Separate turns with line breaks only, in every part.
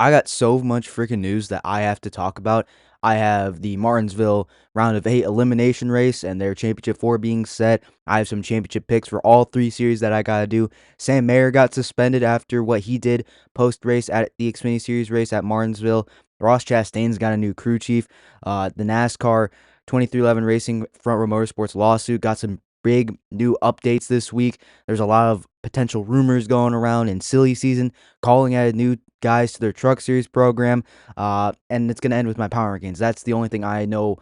I got so much freaking news that I have to talk about. I have the Martinsville round of 8 elimination race and their championship 4 being set. I have some championship picks for all 3 series that I got to do. Sam Mayer got suspended after what he did post race at the Xfinity Series race at Martinsville. Ross Chastain's got a new crew chief. The NASCAR 2311 Racing Front Row Motorsports lawsuit got some big new updates this week. There's a lot of potential rumors going around in silly season, calling out new guys to their Truck Series program, and it's going to end with my power rankings. That's the only thing I know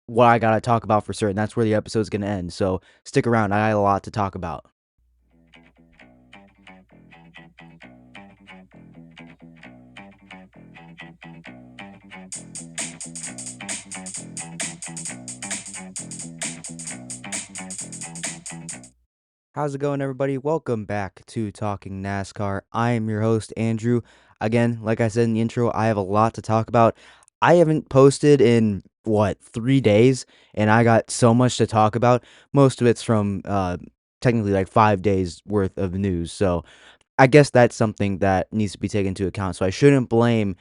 what I got to talk about for certain. That's where the episode's going to end, so stick around. I got a lot to talk about. How's it going, everybody? Welcome back to Talking NASCAR. I am your host, Andrew. Again, like I said in the intro, I have a lot to talk about. I haven't posted in, 3 days, and I got so much to talk about. Most of it's from technically like 5 days worth of news. So I guess that's something that needs to be taken into account. So I shouldn't blame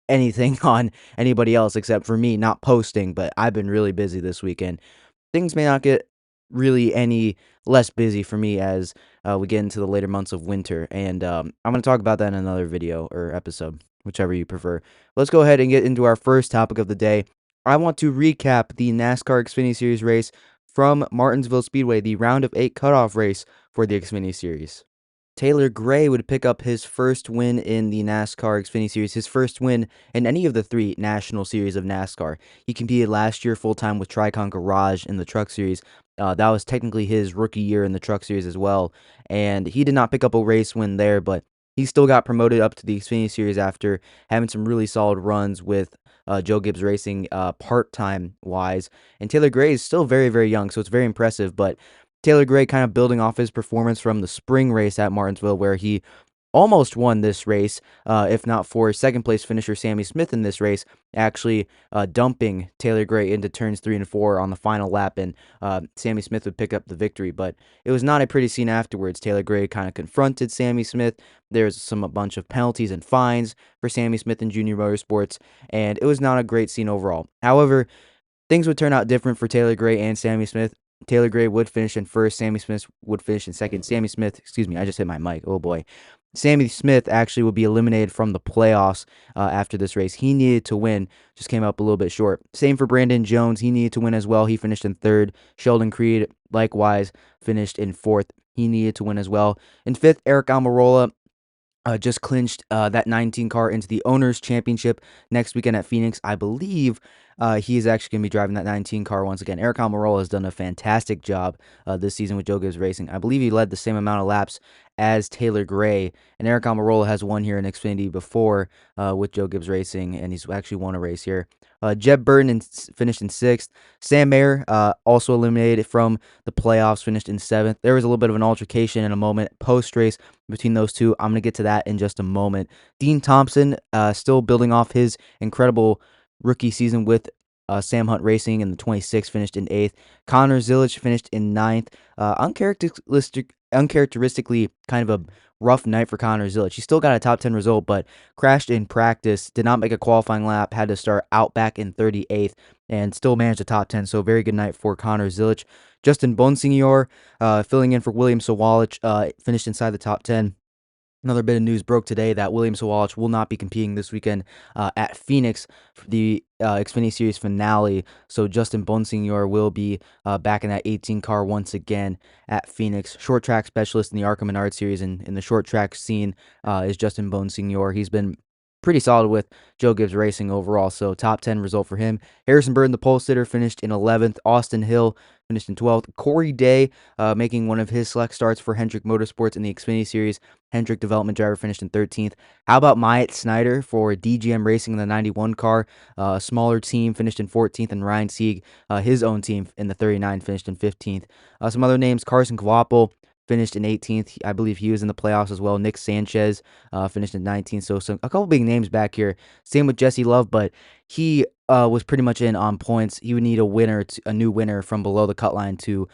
anything on anybody else except for me not posting, but I've been really busy this weekend. Things may not get really any less busy for me as we get into the later months of winter. And I'm going to talk about that in another video or episode, whichever you prefer. Let's go ahead and get into our first topic of the day. I want to recap the NASCAR Xfinity Series race from Martinsville Speedway, the round of 8 cutoff race for the Xfinity Series. Taylor Gray would pick up his first win in the NASCAR Xfinity Series, his first win in any of the 3 national series of NASCAR. He competed last year full-time with Tricon Garage in the Truck Series. That was technically his rookie year in the Truck Series as well, and he did not pick up a race win there, but he still got promoted up to the Xfinity Series after having some really solid runs with Joe Gibbs Racing part-time wise. And Taylor Gray is still very, very young, so it's very impressive, but Taylor Gray kind of building off his performance from the spring race at Martinsville, where he almost won this race, if not for second-place finisher Sammy Smith in this race, actually dumping Taylor Gray into turns 3 and 4 on the final lap, and Sammy Smith would pick up the victory. But it was not a pretty scene afterwards. Taylor Gray kind of confronted Sammy Smith. There's a bunch of penalties and fines for Sammy Smith in Junior Motorsports, and it was not a great scene overall. However, things would turn out different for Taylor Gray and Sammy Smith. Taylor Gray would finish in first. Sammy Smith would finish in second. Sammy Smith, excuse me, I just hit my mic. Oh boy. Sammy Smith actually would be eliminated from the playoffs after this race. He needed to win, just came up a little bit short. Same for Brandon Jones. He needed to win as well. He finished in third. Sheldon Creed, likewise, finished in fourth. He needed to win as well. In fifth, Eric Almirola just clinched that 19 car into the Owners' Championship next weekend at Phoenix. I believe he is actually going to be driving that 19 car once again. Eric Almirola has done a fantastic job this season with Joe Gibbs Racing. I believe he led the same amount of laps as Taylor Gray, and Eric Almirola has won here in Xfinity before with Joe Gibbs Racing, and he's actually won a race here. Jeb Burton finished in 6th. Sam Mayer also eliminated from the playoffs, finished in 7th. There was a little bit of an altercation in a moment post-race between those two. I'm going to get to that in just a moment. Dean Thompson still building off his incredible rookie season with Sam Hunt Racing in the 26th, finished in 8th. Connor Zilic finished in 9th. Uncharacteristically kind of a rough night for Connor Zilic. He still got a top 10 result, but crashed in practice, did not make a qualifying lap, had to start out back in 38th, and still managed a top 10. So very good night for Connor Zilic. Justin Bonsignor filling in for William Sawalich, finished inside the top 10. Another bit of news broke today that William Sawalich will not be competing this weekend at Phoenix for the Xfinity Series finale. So Justin Bonsignor will be back in that 18 car once again at Phoenix. Short track specialist in the ARCA Menard Series and in the short track scene is Justin Bonsignor. He's been pretty solid with Joe Gibbs Racing overall, so top 10 result for him. Harrison Burton, the pole sitter, finished in 11th. Austin Hill finished in 12th. Corey Day making one of his select starts for Hendrick Motorsports in the Xfinity Series. Hendrick development driver finished in 13th. How about Myatt Snyder for DGM Racing in the 91 car? A smaller team finished in 14th, and Ryan Sieg, his own team in the 39, finished in 15th. Some other names, Carson Kvapil finished in 18th. I believe he was in the playoffs as well. Nick Sanchez finished in 19th. So a couple big names back here. Same with Jesse Love, but he was pretty much in on points. He would need a new winner from below the cut line to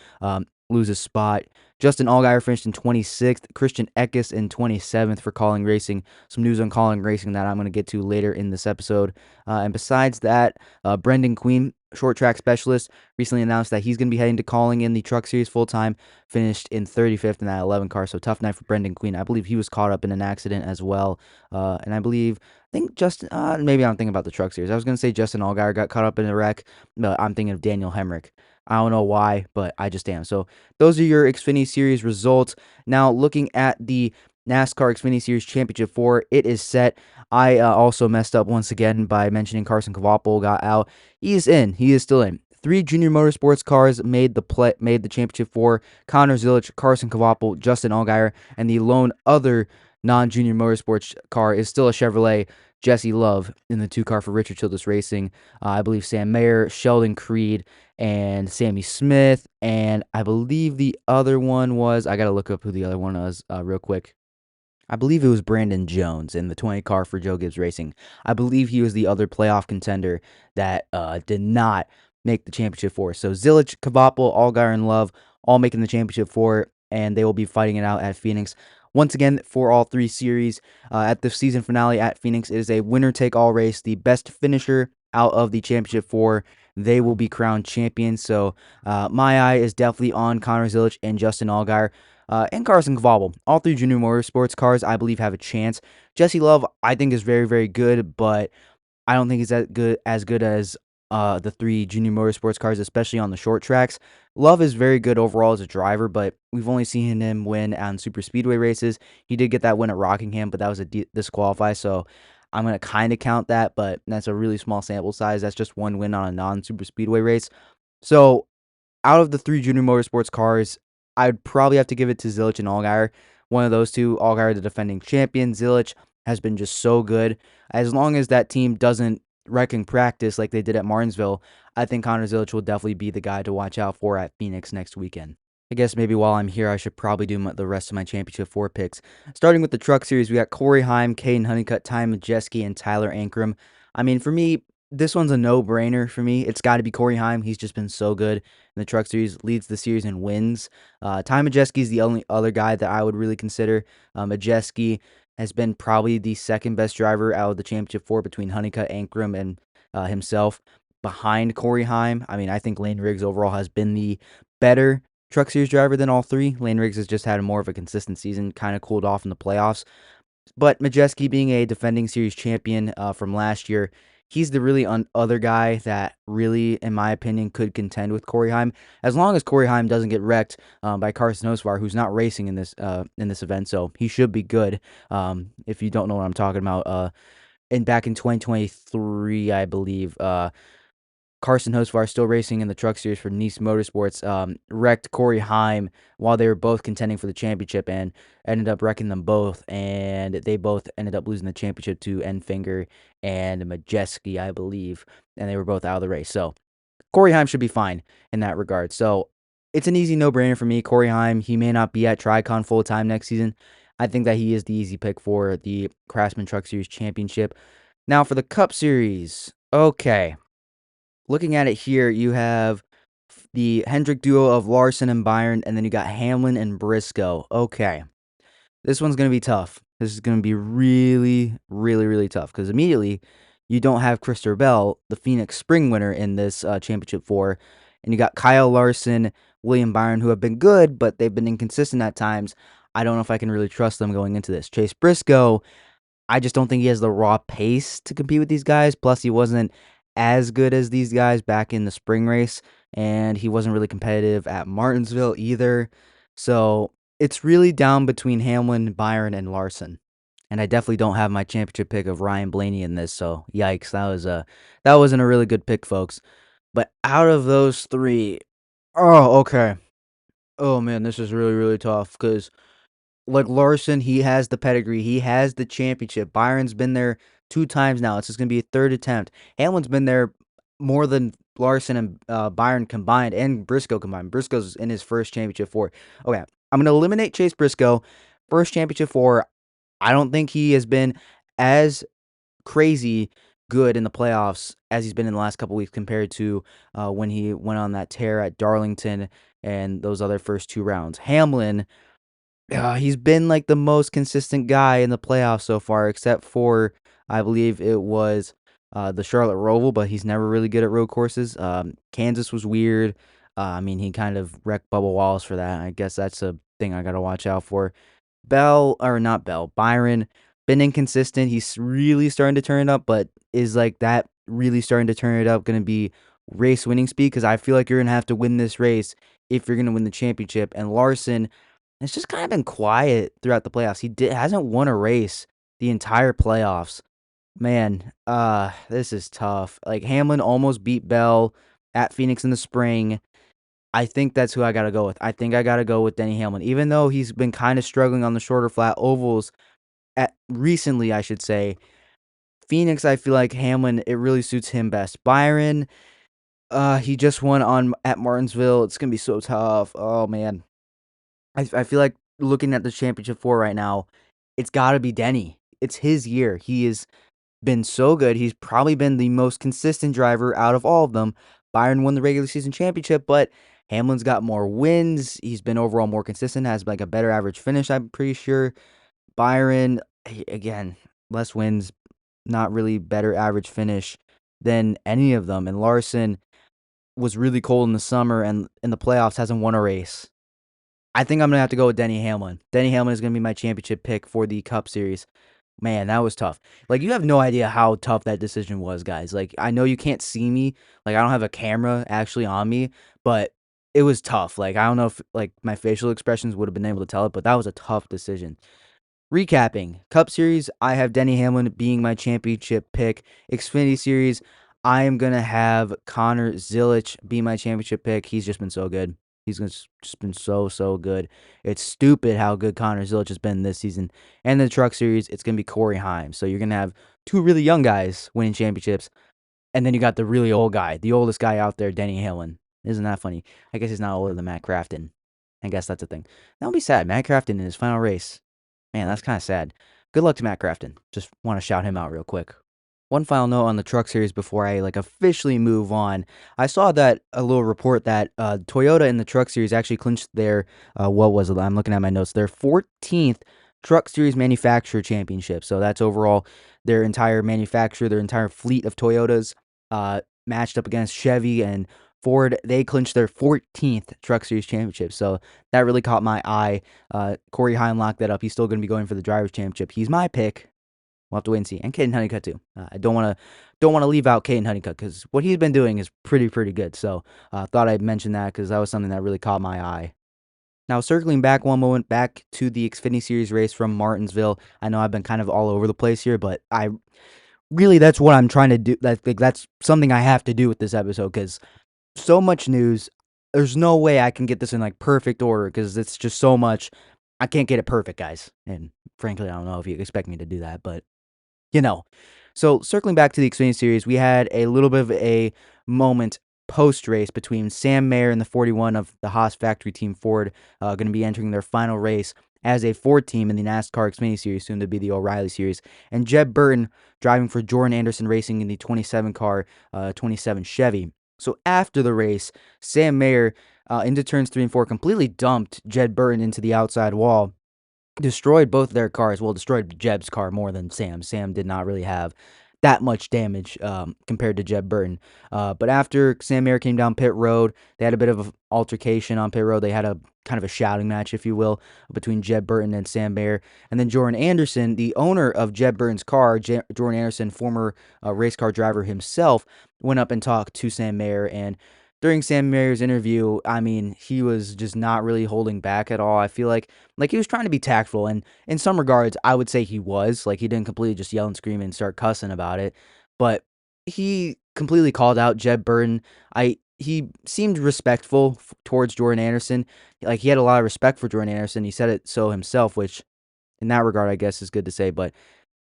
lose his spot. Justin Allgaier finished in 26th. Christian Eckes in 27th for Calling Racing. Some news on Calling Racing that I'm going to get to later in this episode. And besides that, Brendan Queen, short track specialist, recently announced that he's going to be heading to Calling in the Truck Series full time. Finished in 35th in that 11 car. So tough night for Brendan Queen. I believe he was caught up in an accident as well. And I think Justin, maybe I'm thinking about the Truck Series. I was going to say Justin Allgaier got caught up in a wreck, but I'm thinking of Daniel Hemrick. I don't know why, but I just am. So those are your Xfinity Series results. Now, looking at the NASCAR Xfinity Series Championship 4, it is set. I also messed up once again by mentioning Carson Kvapil got out. He is in. He is still in. 3 junior motorsports cars made the championship 4. Connor Zilisch, Carson Kvapil, Justin Allgaier, and the lone other non-junior motorsports car is still a Chevrolet Jesse Love in the 2 car for Richard Childress Racing. I believe Sam Mayer, Sheldon Creed, and Sammy Smith, and I believe the other one was, I got to look up who the other one was real quick. I believe it was Brandon Jones in the 20 car for Joe Gibbs Racing. I believe he was the other playoff contender that did not make the championship 4. So Zilisch, Kvapil, Allgaier, and Love all making the championship 4, and they will be fighting it out at Phoenix. Once again, for all 3 series, at the season finale at Phoenix, it is a winner-take-all race. The best finisher out of the championship 4, they will be crowned champions. So my eye is definitely on Connor Zilisch and Justin Allgaier. And Carson Kvapil. All 3 junior motorsports cars, I believe, have a chance. Jesse Love, I think, is very, very good, but I don't think he's as good as the 3 junior motorsports cars, especially on the short tracks. Love is very good overall as a driver, but we've only seen him win on super speedway races. He did get that win at Rockingham, but that was a disqualify, so I'm going to kind of count that, but that's a really small sample size. That's just one win on a non-super speedway race. So out of the 3 junior motorsports cars, I'd probably have to give it to Zilisch and Allgaier. One of those two. Allgaier, the defending champion. Zilisch has been just so good. As long as that team doesn't wreck in practice like they did at Martinsville, I think Connor Zilisch will definitely be the guy to watch out for at Phoenix next weekend. I guess maybe while I'm here, I should probably do the rest of my championship 4 picks. Starting with the Truck Series, we got Corey Heim, Caden Honeycutt, Ty Majeski, and Tyler Ankrum. I mean, for me, this one's a no-brainer for me. It's got to be Corey Heim. He's just been so good in the Truck Series, leads the series and wins. Ty Majeski is the only other guy that I would really consider. Majeski has been probably the second best driver out of the championship 4 between Honeycutt, Ankrum, and himself. Behind Corey Heim, I mean, I think Lane Riggs overall has been the better Truck Series driver than all 3. Lane Riggs has just had more of a consistent season, kind of cooled off in the playoffs. But Majeski being a defending series champion from last year, he's the really other guy that really, in my opinion, could contend with Corey Heim. As long as Corey Heim doesn't get wrecked by Carson Hocevar, who's not racing in this event, so he should be good. If you don't know what I'm talking about, back in 2023, I believe, Carson Hocevar, still racing in the Truck Series for Nice Motorsports, wrecked Corey Heim while they were both contending for the championship and ended up wrecking them both, and they both ended up losing the championship to Enfinger and Majeski, I believe, and they were both out of the race. So Corey Heim should be fine in that regard. So it's an easy no-brainer for me. Corey Heim, he may not be at Tricon full-time next season. I think that he is the easy pick for the Craftsman Truck Series Championship. Now for the Cup Series. Okay. Looking at it here, you have the Hendrick duo of Larson and Byron, and then you got Hamlin and Briscoe. Okay. This one's going to be tough. This is going to be really, really, really tough because immediately you don't have Christopher Bell, the Phoenix Spring winner in this championship 4, and you got Kyle Larson, William Byron, who have been good, but they've been inconsistent at times. I don't know if I can really trust them going into this. Chase Briscoe, I just don't think he has the raw pace to compete with these guys. Plus, he wasn't as good as these guys back in the spring race, and he wasn't really competitive at Martinsville either. So it's really down between Hamlin, Byron, and Larson. And I definitely don't have my championship pick of Ryan Blaney in this, so yikes, that wasn't a really good pick, folks. But out of those 3, oh, okay. Oh man, this is really, really tough because like Larson, he has the pedigree. He has the championship. Byron's been there 2 times now. It's just going to be a 3rd attempt. Hamlin's been there more than Larson and Byron combined and Briscoe combined. Briscoe's in his first championship 4. Okay, I'm going to eliminate Chase Briscoe. First championship 4. I don't think he has been as crazy good in the playoffs as he's been in the last couple weeks compared to when he went on that tear at Darlington and those other first 2 rounds. Hamlin, he's been like the most consistent guy in the playoffs so far, except for I believe it was the Charlotte Roval, but he's never really good at road courses. Kansas was weird. I mean, he kind of wrecked Bubba Wallace for that. I guess that's a thing I got to watch out for. Byron, been inconsistent. He's really starting to turn it up, but is like that really starting to turn it up going to be race winning speed? Because I feel like you're going to have to win this race if you're going to win the championship. And Larson, it's just kind of been quiet throughout the playoffs. Hasn't won a race the entire playoffs. Man, this is tough. Like Hamlin almost beat Bell at Phoenix in the spring. I think that's who I gotta go with. I think I gotta go with Denny Hamlin, even though he's been kind of struggling on the shorter flat ovals at recently, I should say. Phoenix, I feel like Hamlin, it really suits him best. Byron, he just won on at Martinsville. It's gonna be so tough. Oh man, I feel like looking at the championship four right now, it's gotta be Denny. It's his year. He has been so good. He's probably been the most consistent driver out of all of them. Byron won the regular season championship, but Hamlin's got more wins. He's been overall more consistent, has like a better average finish, I'm pretty sure. Byron, again, less wins, not really better average finish than any of them. And Larson was really cold in the summer and in the playoffs hasn't won a race. I think I'm going to have to go with Denny Hamlin. Denny Hamlin is going to be my championship pick for the Cup Series. Man, that was tough. Like, you have no idea how tough that decision was, guys. Like, I know you can't see me. Like, I don't have a camera actually on me, but it was tough. Like, I don't know if, like, my facial expressions would have been able to tell it, but that was a tough decision. Recapping Cup Series, I have Denny Hamlin being my championship pick. Xfinity Series, I am going to have Connor Zilisch be my championship pick. He's just been so good. He's just been so good. It's stupid how good Connor Zilisch has been this season. And the Truck Series, it's going to be Corey Heim. So you're going to have two really young guys winning championships. And then you got the really old guy, the oldest guy out there, Denny Hamlin. Isn't that funny? I guess he's not older than Matt Crafton. I guess that's a thing. That would be sad. Matt Crafton in his final race. Man, that's kind of sad. Good luck to Matt Crafton. Just want to shout him out real quick. One final note on the Truck Series before I officially move on. I saw that a little report that Toyota in the Truck Series actually clinched their what was it? I'm looking at my notes. Their 14th Truck Series manufacturer championship. So that's overall their entire manufacturer, their entire fleet of Toyotas matched up against Chevy and Ford. They clinched their 14th Truck Series championship. So that really caught my eye. Corey Heim locked that up. He's still going to be going for the Drivers' Championship. He's my pick. We'll have to wait and see. And Caden Honeycutt too. I don't want to leave out Caden Honeycutt because what he's been doing is pretty good. So thought I'd mention that because that was something that really caught my eye. Now circling back one moment back to the Xfinity Series race from Martinsville. I know I've been kind of all over the place here, but I really that's what I'm trying to do. That's something I have to do with this episode because so much news. There's no way I can get this in perfect order because it's just so much. I can't get it perfect, guys. And frankly, I don't know if you expect me to do that, but you know. So circling back to the Xfinity Series, we had a little bit of a moment post-race between Sam Mayer and the 41 of the Haas factory team Ford, going to be entering their final race as a Ford team in the NASCAR Xfinity Series, soon to be the O'Reilly Series, and Jeb Burton driving for Jordan Anderson Racing in the 27 car, 27 Chevy. So after the race, Sam Mayer into turns 3 and 4 completely dumped Jed Burton into the outside wall, destroyed both their cars. Well, destroyed Jeb's car more than Sam's. Sam did not really have that much damage compared to Jeb Burton. But after Sam Mayer came down pit road, they had a bit of an altercation on pit road. They had a kind of a shouting match, if you will, between Jeb Burton and Sam Mayer. And then Jordan Anderson, the owner of Jeb Burton's car, Jordan Anderson, former race car driver himself, went up and talked to Sam Mayer. And during Sam Mayer's interview, I mean, he was just not really holding back at all. I feel like he was trying to be tactful, and in some regards, I would say he was. Like, he didn't completely just yell and scream and start cussing about it, but he completely called out Jeb Burton. He seemed respectful towards Jordan Anderson. Like, he had a lot of respect for Jordan Anderson. He said it so himself, which in that regard, I guess, is good to say, but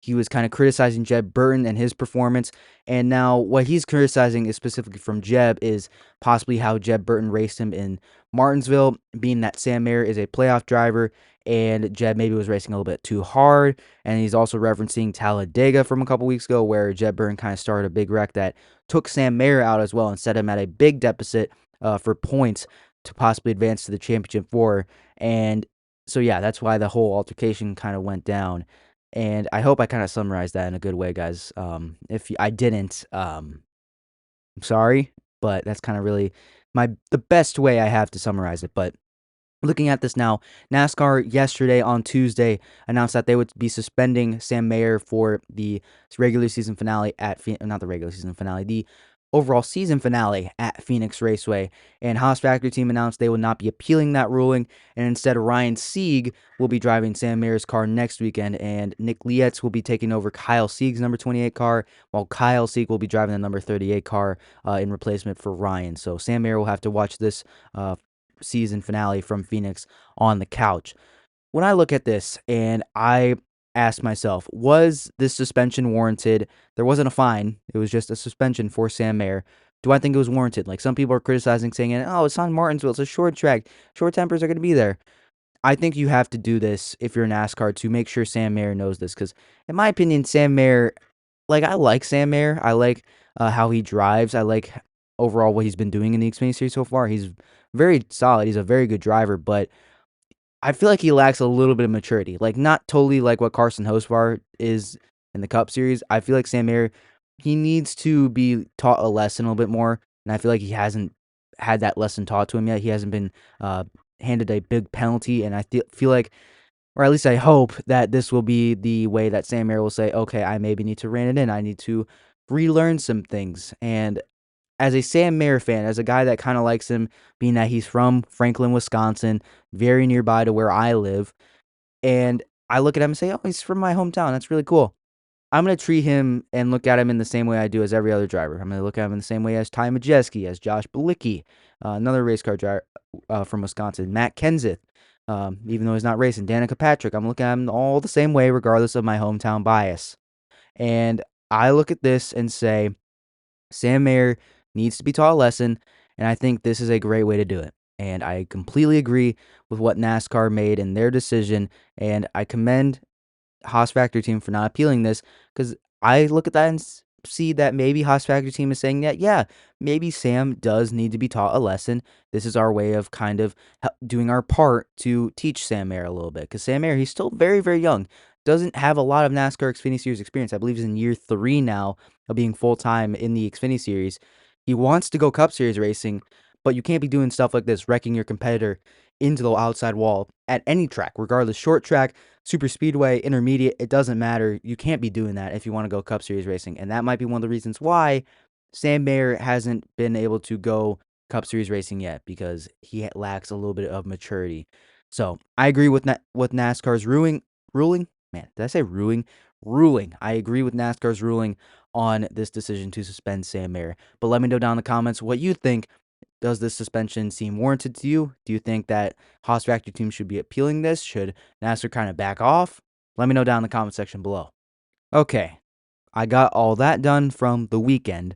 he was kind of criticizing Jeb Burton and his performance, and now what he's criticizing is specifically from Jeb is possibly how Jeb Burton raced him in Martinsville, being that Sam Mayer is a playoff driver, and Jeb maybe was racing a little bit too hard. And he's also referencing Talladega from a couple weeks ago, where Jeb Burton kind of started a big wreck that took Sam Mayer out as well and set him at a big deficit for points to possibly advance to the championship four. And so, yeah, that's why the whole altercation kind of went down. And I hope I kind of summarized that in a good way, guys. If I didn't, I'm sorry, but that's kind of really the best way I have to summarize it. But looking at this now, NASCAR yesterday on Tuesday announced that they would be suspending Sam Mayer for the regular season finale at not the regular season finale, the overall season finale at Phoenix Raceway. And Haas Factory Team announced they would not be appealing that ruling, and instead Ryan Sieg will be driving Sam Mayer's car next weekend, and Nick Lietz will be taking over Kyle Sieg's number 28 car, while Kyle Sieg will be driving the number 38 car in replacement for Ryan. So Sam Mayer will have to watch this season finale from Phoenix on the couch. When I look at this and I ask myself, was this suspension warranted? There wasn't a fine. It was just a suspension for Sam Mayer. Do I think it was warranted? Like some people are criticizing, saying, oh, it's on Martinsville. It's a short track. Short tempers are going to be there. I think you have to do this if you're NASCAR to make sure Sam Mayer knows this. Because in my opinion, Sam Mayer, I like Sam Mayer. I like how he drives. I like overall what he's been doing in the Xfinity Series so far. He's very solid. He's a very good driver, but I feel like he lacks a little bit of maturity. Like, not totally like what Carson Hocevar is in the Cup Series. I feel like Sam Mayer, he needs to be taught a lesson a little bit more, and I feel like he hasn't had that lesson taught to him yet. He hasn't been handed a big penalty, and I feel like, or at least I hope, that this will be the way that Sam Mayer will say, okay, I maybe need to rein it in. I need to relearn some things. And as a Sam Mayer fan, as a guy that kind of likes him, being that he's from Franklin, Wisconsin, very nearby to where I live, and I look at him and say, oh, he's from my hometown. That's really cool. I'm going to treat him and look at him in the same way I do as every other driver. I'm going to look at him in the same way as Ty Majeski, as Josh Bilicki, another race car driver from Wisconsin, Matt Kenseth, even though he's not racing, Danica Patrick. I'm looking at him all the same way, regardless of my hometown bias. And I look at this and say, Sam Mayer needs to be taught a lesson, and I think this is a great way to do it. And I completely agree with what NASCAR made in their decision, and I commend Haas Factory Team for not appealing this, because I look at that and see that maybe Haas Factory Team is saying that, yeah, maybe Sam does need to be taught a lesson. This is our way of kind of doing our part to teach Sam Mayer a little bit, because Sam Mayer, he's still very, very young, doesn't have a lot of NASCAR Xfinity Series experience. I believe he's in year 3 now of being full-time in the Xfinity Series. He wants to go Cup Series racing, but you can't be doing stuff like this, wrecking your competitor into the outside wall at any track, regardless, short track, super speedway, intermediate, it doesn't matter. You can't be doing that if you want to go Cup Series racing. And that might be one of the reasons why Sam Mayer hasn't been able to go Cup Series racing yet, because he lacks a little bit of maturity. So I agree with NASCAR's ruling. Man, did I say ruling? Ruling. I agree with NASCAR's ruling on this decision to suspend Sam Mayer. But let me know down in the comments what you think. Does this suspension seem warranted to you? Do you think that Haas Factory Team should be appealing this? Should NASCAR kind of back off? Let me know down in the comment section below. Okay, I got all that done from the weekend.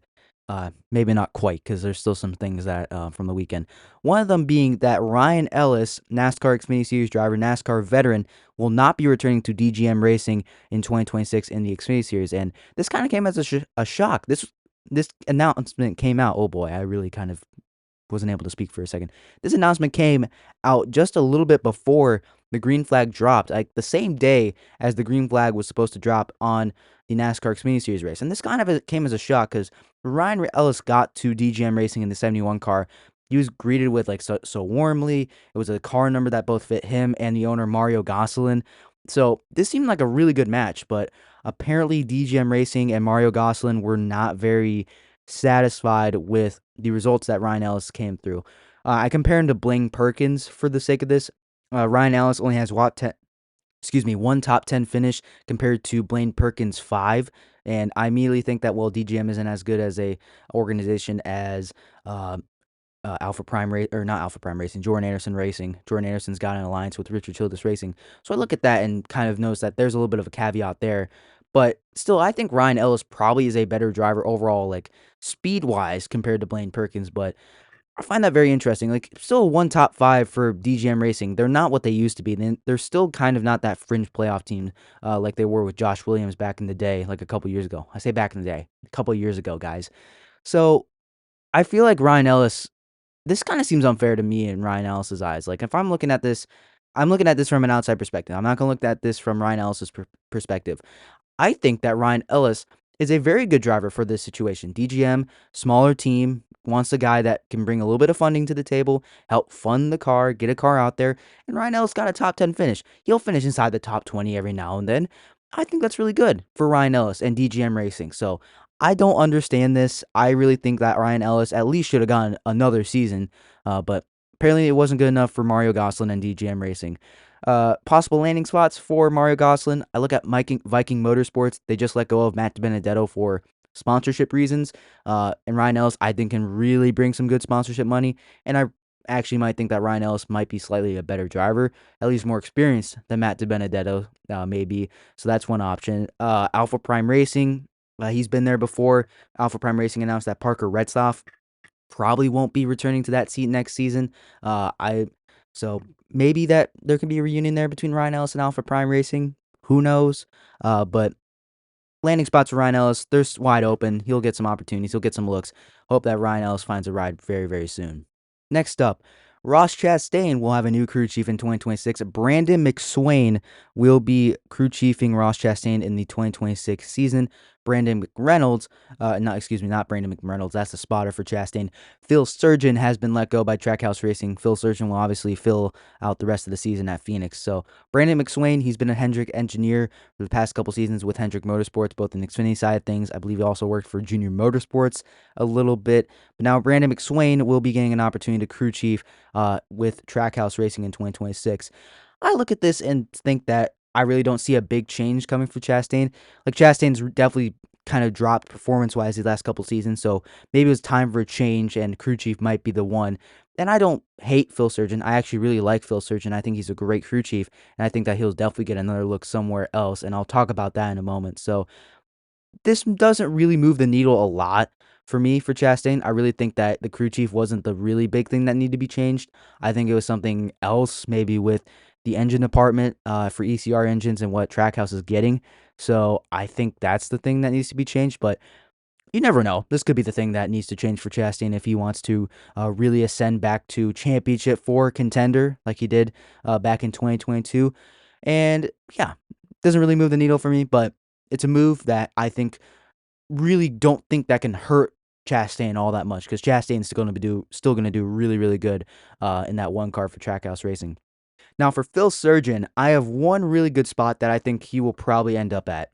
Maybe not quite, because there's still some things that from the weekend. One of them being that Ryan Ellis, NASCAR Xfinity Series driver, NASCAR veteran, will not be returning to DGM Racing in 2026 in the Xfinity Series. And this kind of came as a shock. This announcement came out. Oh boy, I really kind of wasn't able to speak for a second. This announcement came out just a little bit before the green flag dropped, like the same day as the green flag was supposed to drop on the NASCAR Xfinity Series race. And this kind of came as a shock, because Ryan Ellis got to DGM Racing in the 71 car. He was greeted with so warmly. It was a car number that both fit him and the owner, Mario Gosselin. So this seemed like a really good match, but apparently DGM Racing and Mario Gosselin were not very satisfied with the results that Ryan Ellis came through. I compare him to Blaine Perkins for the sake of this. Ryan Ellis only has one top 10 finish compared to Blaine Perkins' 5, and I immediately think that, well, DGM isn't as good as a organization as Alpha Prime or not Alpha Prime Racing, Jordan Anderson Racing. Jordan Anderson's got an alliance with Richard Childress Racing, so I look at that and kind of notice that there's a little bit of a caveat there. But still, I think Ryan Ellis probably is a better driver overall, like speed-wise, compared to Blaine Perkins. But I find that very interesting. Like, still one top five for DGM Racing. They're not what they used to be. They're still kind of not that fringe playoff team like they were with Josh Williams back in the day, like a couple years ago. I say back in the day, a couple years ago, guys. So I feel like Ryan Ellis, this kind of seems unfair to me in Ryan Ellis's eyes. Like, if I'm looking at this, I'm looking at this from an outside perspective. I'm not going to look at this from Ryan Ellis's perspective. I think that Ryan Ellis is a very good driver for this situation. DGM, smaller team, wants a guy that can bring a little bit of funding to the table, help fund the car, get a car out there. And Ryan Ellis got a top 10 finish. He'll finish inside the top 20 every now and then. I think that's really good for Ryan Ellis and DGM Racing. So I don't understand this. I really think that Ryan Ellis at least should have gotten another season, but apparently it wasn't good enough for Mario Gosselin and DGM Racing. Possible landing spots for Mario Gosselin. I look at Viking Motorsports. They just let go of Matt DiBenedetto for sponsorship reasons. And Ryan Ellis, I think, can really bring some good sponsorship money. And I actually might think that Ryan Ellis might be slightly a better driver, at least more experienced than Matt DiBenedetto, maybe. So that's one option. Alpha Prime Racing. He's been there before. Alpha Prime Racing announced that Parker Retzlaff probably won't be returning to that seat next season. So maybe that there can be a reunion there between Ryan Ellis and Alpha Prime Racing. Who knows? But landing spots for Ryan Ellis, they're wide open. He'll get some opportunities. He'll get some looks. Hope that Ryan Ellis finds a ride very, very soon. Next up, Ross Chastain will have a new crew chief in 2026. Brandon McSwain will be crew chiefing Ross Chastain in the 2026 season. Brandon McReynolds, not Brandon McReynolds, that's the spotter for Chastain. Phil Surgeon has been let go by Trackhouse Racing. Phil Surgeon will obviously fill out the rest of the season at Phoenix. So Brandon McSwain, he's been a Hendrick engineer for the past couple seasons with Hendrick Motorsports, both in the Xfinity side of things. I believe he also worked for Junior Motorsports a little bit. But now Brandon McSwain will be getting an opportunity to crew chief with Trackhouse Racing in 2026. I look at this and think that I really don't see a big change coming for Chastain. Like, Chastain's definitely kind of dropped performance-wise these last couple seasons, so maybe it was time for a change, and crew chief might be the one. And I don't hate Phil Surgeon. I actually really like Phil Surgeon. I think he's a great crew chief, and I think that he'll definitely get another look somewhere else, and I'll talk about that in a moment. So this doesn't really move the needle a lot for me for Chastain. I really think that the crew chief wasn't the really big thing that needed to be changed. I think it was something else, maybe with the engine department for ECR engines and what Trackhouse is getting. So I think that's the thing that needs to be changed. But you never know. This could be the thing that needs to change for Chastain if he wants to really ascend back to championship 4 contender like he did back in 2022. And yeah, doesn't really move the needle for me, but it's a move that I think really don't think that can hurt Chastain all that much, because Chastain's still going to do really, really good in that one car for Trackhouse Racing. Now for Phil Surgeon, I have one really good spot that I think he will probably end up at.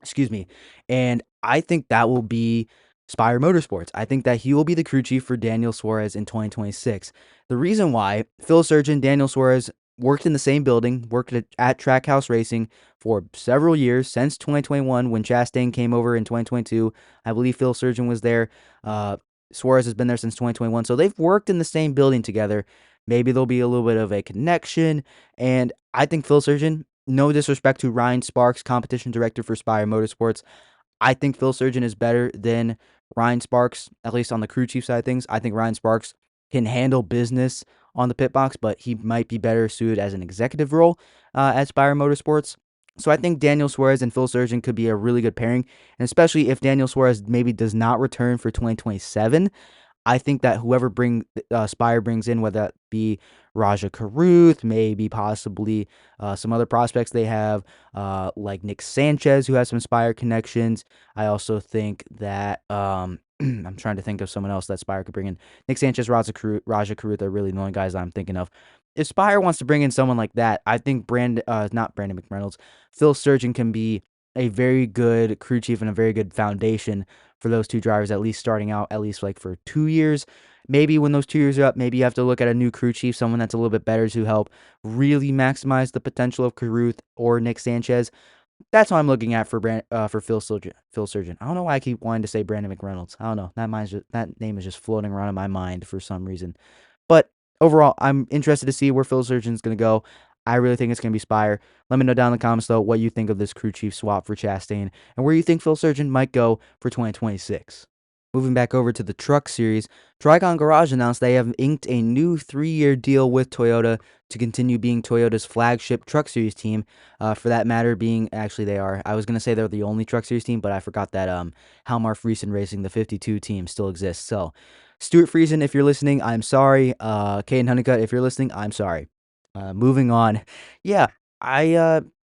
Excuse me. And I think that will be Spire Motorsports. I think that he will be the crew chief for Daniel Suarez in 2026. The reason why, Phil Surgeon, Daniel Suarez worked in the same building, worked at Trackhouse Racing for several years, since 2021 when Chastain came over in 2022. I believe Phil Surgeon was there. Suarez has been there since 2021. So they've worked in the same building together. Maybe there'll be a little bit of a connection. And I think Phil Surgeon, no disrespect to Ryan Sparks, competition director for Spire Motorsports, I think Phil Surgeon is better than Ryan Sparks, at least on the crew chief side of things. I think Ryan Sparks can handle business on the pit box, but he might be better suited as an executive role at Spire Motorsports. So I think Daniel Suarez and Phil Surgeon could be a really good pairing, and especially if Daniel Suarez maybe does not return for 2027. I think that whoever Spire brings in, whether that be Raja Karuth, maybe possibly some other prospects they have, like Nick Sanchez, who has some Spire connections. I also think that I'm trying to think of someone else that Spire could bring in. Nick Sanchez, Raja Karuth are really the only guys I'm thinking of. If Spire wants to bring in someone like that, I think not Brandon McReynolds, Phil Surgeon can be a very good crew chief and a very good foundation for those two drivers, at least starting out, at least like for 2 years. Maybe when those 2 years are up, maybe you have to look at a new crew chief, someone that's a little bit better to help really maximize the potential of Caruth or Nick Sanchez. That's what I'm looking at for Phil Surgeon. I don't know why I keep wanting to say Brandon McReynolds. I don't know. That name is just floating around in my mind for some reason. But overall, I'm interested to see where Phil Surgeon's going to go. I really think it's going to be Spire. Let me know down in the comments, though, what you think of this crew chief swap for Chastain and where you think Phil Surgeon might go for 2026. Moving back over to the truck series, Tricon Garage announced they have inked a new 3-year deal with Toyota to continue being Toyota's flagship truck series team. For that matter, being actually they are. I was gonna say they're the only truck series team, but I forgot that Halmar Friesen Racing, the 52 team, still exists. So, Stuart Friesen, if you're listening, I'm sorry. Caden Honeycutt, if you're listening, I'm sorry. Moving on, yeah,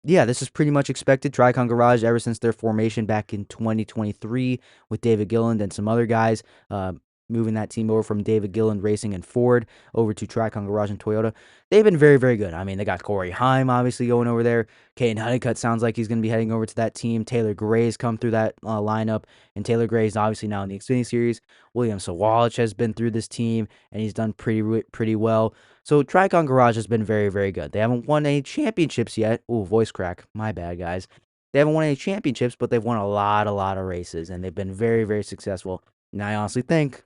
yeah, this is pretty much expected. Tricon Garage, ever since their formation back in 2023 with David Gilland and some other guys, uh, moving that team over from David Gilland Racing and Ford over to Tricon Garage and Toyota. They've been very, very good. I mean, they got Corey Heim obviously going over there. Caden Honeycutt sounds like he's going to be heading over to that team. Taylor Gray's come through that lineup, and Taylor Gray's obviously now in the Xfinity Series. William Sawalich has been through this team, and he's done pretty well. So Tricon Garage has been very, very good. They haven't won any championships yet. Ooh, voice crack. My bad, guys. They haven't won any championships, but they've won a lot of races, and they've been very, very successful. And I honestly think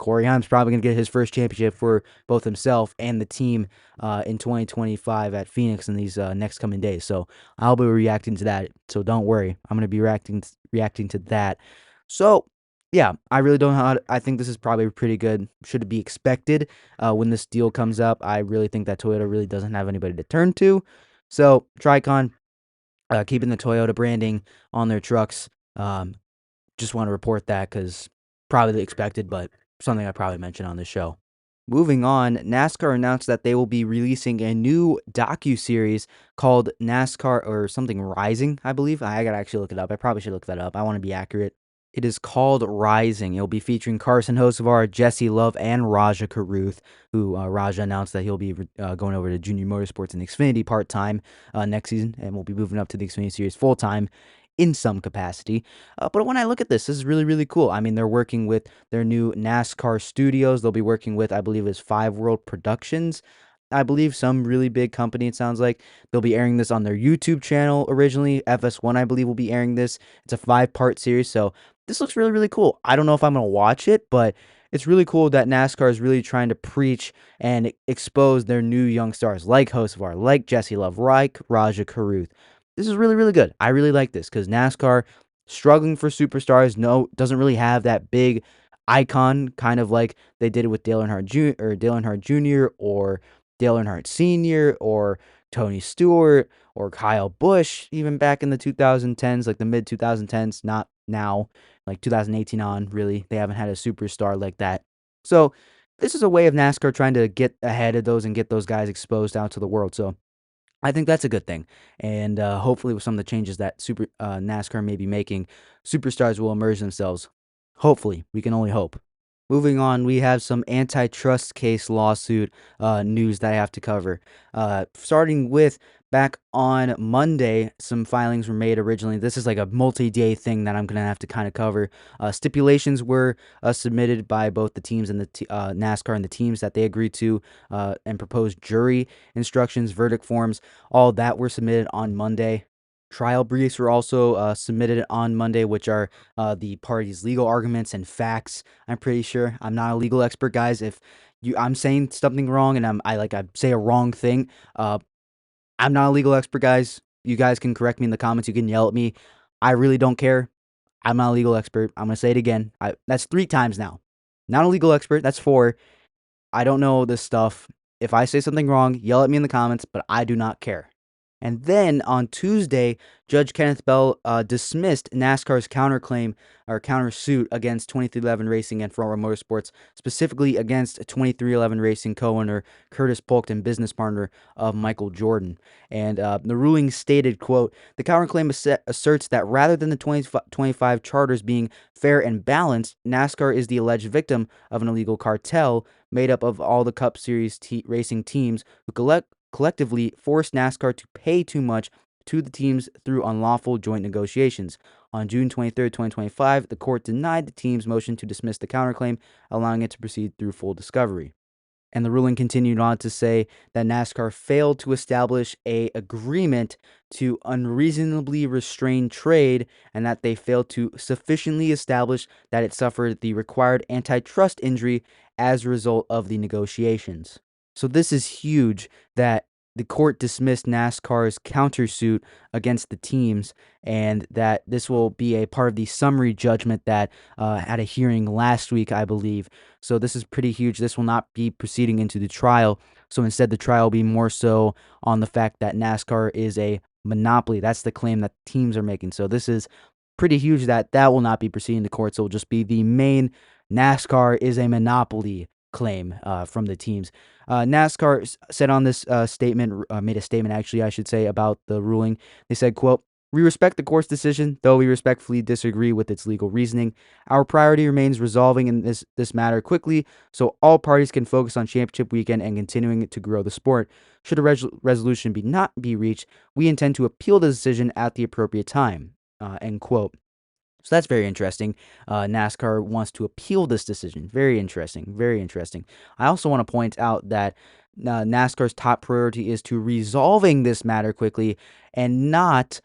Corey Haim's probably going to get his first championship for both himself and the team in 2025 at Phoenix in these next coming days. So I'll be reacting to that. So don't worry, I'm going to be reacting to that. So yeah, I really don't know how I think this is probably pretty good. Should it be expected when this deal comes up? I really think that Toyota really doesn't have anybody to turn to. So Tricon keeping the Toyota branding on their trucks. Just want to report that because probably expected, but something I probably mentioned on this show. Moving on, NASCAR announced that they will be releasing a new docu-series called NASCAR or something Rising, I believe. I gotta actually look it up. I probably should look that up. I want to be accurate. It is called Rising. It'll be featuring Carson Hocevar, Jesse Love, and Raja Karuth, who Raja announced that he'll be going over to Junior Motorsports and Xfinity part-time next season, and will be moving up to the Xfinity Series full-time in some capacity. But when I look at this is really, really cool. I mean, they're working with their new NASCAR studios. They'll be working with, I believe, is Five World Productions. I believe some really big company, it sounds like. They'll be airing this on their YouTube channel originally. FS1, I believe, will be airing this. It's a 5-part series, so this looks really, really cool. I don't know if I'm going to watch it, but it's really cool that NASCAR is really trying to preach and expose their new young stars like Hocevar, like Jesse Love, like Raja Karuth. This is really, really good. I really like this because NASCAR struggling for superstars. No, doesn't really have that big icon, kind of like they did it with Dale Earnhardt Jr. or Dale Earnhardt Sr. or Tony Stewart or Kyle Busch, even back in the 2010s, like the mid 2010s. Not now, like 2018 on. Really, they haven't had a superstar like that. So this is a way of NASCAR trying to get ahead of those and get those guys exposed out to the world. So I think that's a good thing, and hopefully with some of the changes that NASCAR may be making, superstars will emerge themselves. Hopefully, we can only hope. Moving on, we have some antitrust case lawsuit news that I have to cover. Starting with back on Monday, some filings were made originally. This is like a multi-day thing that I'm going to have to kind of cover. Stipulations were submitted by both the teams and the NASCAR and the teams that they agreed to, and proposed jury instructions, verdict forms, all that were submitted on Monday. Trial briefs were also submitted on Monday, which are the parties' legal arguments and facts. I'm pretty sure. I'm not a legal expert, guys. If I'm saying something wrong and I say a wrong thing, I'm not a legal expert, guys. You guys can correct me in the comments. You can yell at me. I really don't care. I'm not a legal expert. I'm gonna say it again. That's 3 times now. Not a legal expert. That's 4. I don't know this stuff. If I say something wrong, yell at me in the comments, but I do not care. And then on Tuesday, Judge Kenneth Bell dismissed NASCAR's counterclaim or countersuit against 2311 Racing and Front Row Motorsports, specifically against 2311 Racing co-owner Curtis Polk and business partner of Michael Jordan. And the ruling stated, quote, the counterclaim asserts that rather than the 2025 charters being fair and balanced, NASCAR is the alleged victim of an illegal cartel made up of all the Cup Series racing teams who collectively forced NASCAR to pay too much to the teams through unlawful joint negotiations. On June 23, 2025, the court denied the team's motion to dismiss the counterclaim, allowing it to proceed through full discovery. And the ruling continued on to say that NASCAR failed to establish a agreement to unreasonably restrain trade and that they failed to sufficiently establish that it suffered the required antitrust injury as a result of the negotiations. So this is huge that the court dismissed NASCAR's countersuit against the teams, and that this will be a part of the summary judgment that had a hearing last week, I believe. So this is pretty huge. This will not be proceeding into the trial. So instead, the trial will be more so on the fact that NASCAR is a monopoly. That's the claim that teams are making. So this is pretty huge that will not be proceeding to court. So it'll just be the main NASCAR is a monopoly claim from the teams. NASCAR said on this statement, made a statement actually, I should say, about the ruling. They said, quote, "We respect the court's decision, though we respectfully disagree with its legal reasoning. Our priority remains resolving in this matter quickly so all parties can focus on championship weekend and continuing to grow the sport. Should a resolution not be reached, we intend to appeal the decision at the appropriate time." End quote. So that's very interesting. NASCAR wants to appeal this decision. Very interesting. Very interesting. I also want to point out that NASCAR's top priority is to resolving this matter quickly and not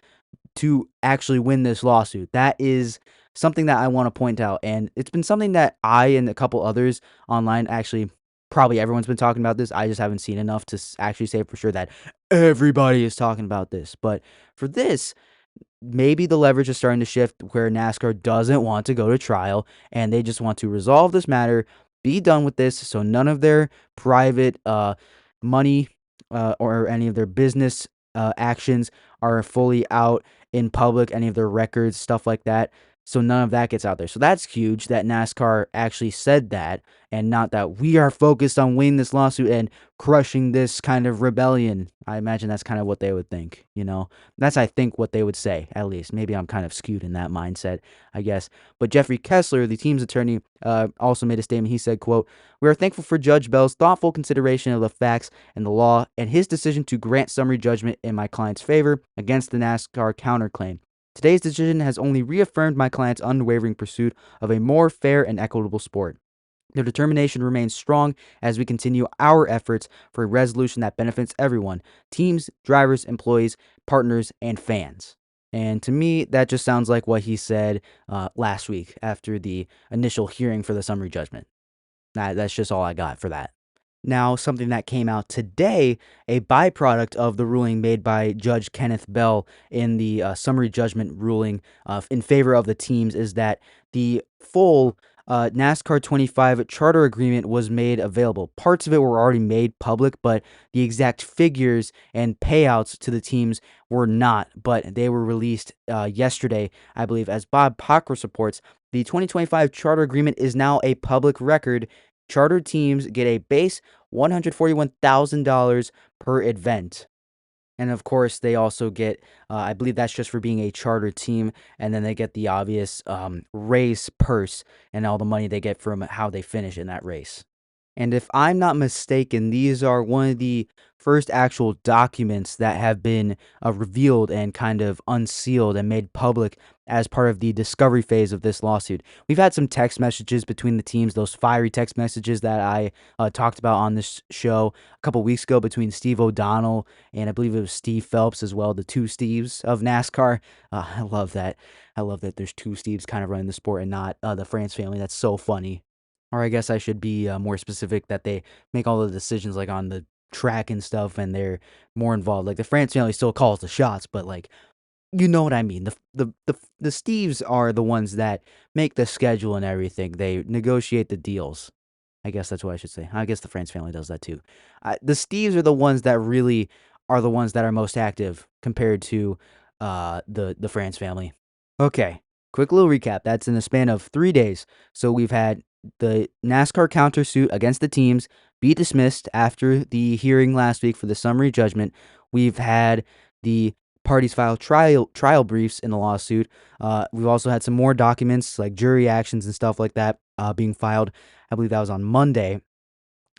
to actually win this lawsuit. That is something that I want to point out. And it's been something that I and a couple others online actually. Probably everyone's been talking about this. I just haven't seen enough to actually say for sure that everybody is talking about this. But for this, maybe the leverage is starting to shift where NASCAR doesn't want to go to trial and they just want to resolve this matter, be done with this, so none of their private money or any of their business actions are fully out in public, any of their records, stuff like that. So none of that gets out there. So that's huge that NASCAR actually said that and not that we are focused on winning this lawsuit and crushing this kind of rebellion. I imagine that's kind of what they would think, you know? That's, I think, what they would say, at least. Maybe I'm kind of skewed in that mindset, I guess. But Jeffrey Kessler, the team's attorney, also made a statement. He said, quote, "We are thankful for Judge Bell's thoughtful consideration of the facts and the law and his decision to grant summary judgment in my client's favor against the NASCAR counterclaim. Today's decision has only reaffirmed my client's unwavering pursuit of a more fair and equitable sport. Their determination remains strong as we continue our efforts for a resolution that benefits everyone: teams, drivers, employees, partners, and fans." And to me, that just sounds like what he said last week after the initial hearing for the summary judgment. That's just all I got for that. Now, something that came out today, a byproduct of the ruling made by Judge Kenneth Bell in the summary judgment ruling in favor of the teams, is that the full NASCAR 25 charter agreement was made available. Parts of it were already made public, but the exact figures and payouts to the teams were not. But they were released yesterday, I believe. As Bob Pockris reports, the 2025 charter agreement is now a public record. Charter teams get a base $141,000 per event. And of course, they also get, I believe that's just for being a charter team. And then they get the obvious race purse and all the money they get from how they finish in that race. And if I'm not mistaken, these are one of the first actual documents that have been revealed and kind of unsealed and made public as part of the discovery phase of this lawsuit. We've had some text messages between the teams, those fiery text messages that I talked about on this show a couple weeks ago between Steve O'Donnell and I believe it was Steve Phelps as well, the two Steves of NASCAR. I love that. I love that there's two Steves kind of running the sport and not the France family. That's so funny. Or I guess I should be more specific that they make all the decisions like on the track and stuff, and they're more involved. Like the France family still calls the shots, but like you know what I mean. The Steves are the ones that make the schedule and everything. They negotiate the deals. I guess that's what I should say. I guess the France family does that too. The Steves are the ones that really are the ones that are most active compared to the France family. Okay, quick little recap. That's in the span of 3 days. So we've had the NASCAR countersuit against the teams be dismissed after the hearing last week for the summary judgment. We've had the parties file trial briefs in the lawsuit. We've also had some more documents like jury actions and stuff like that being filed. I believe that was on Monday.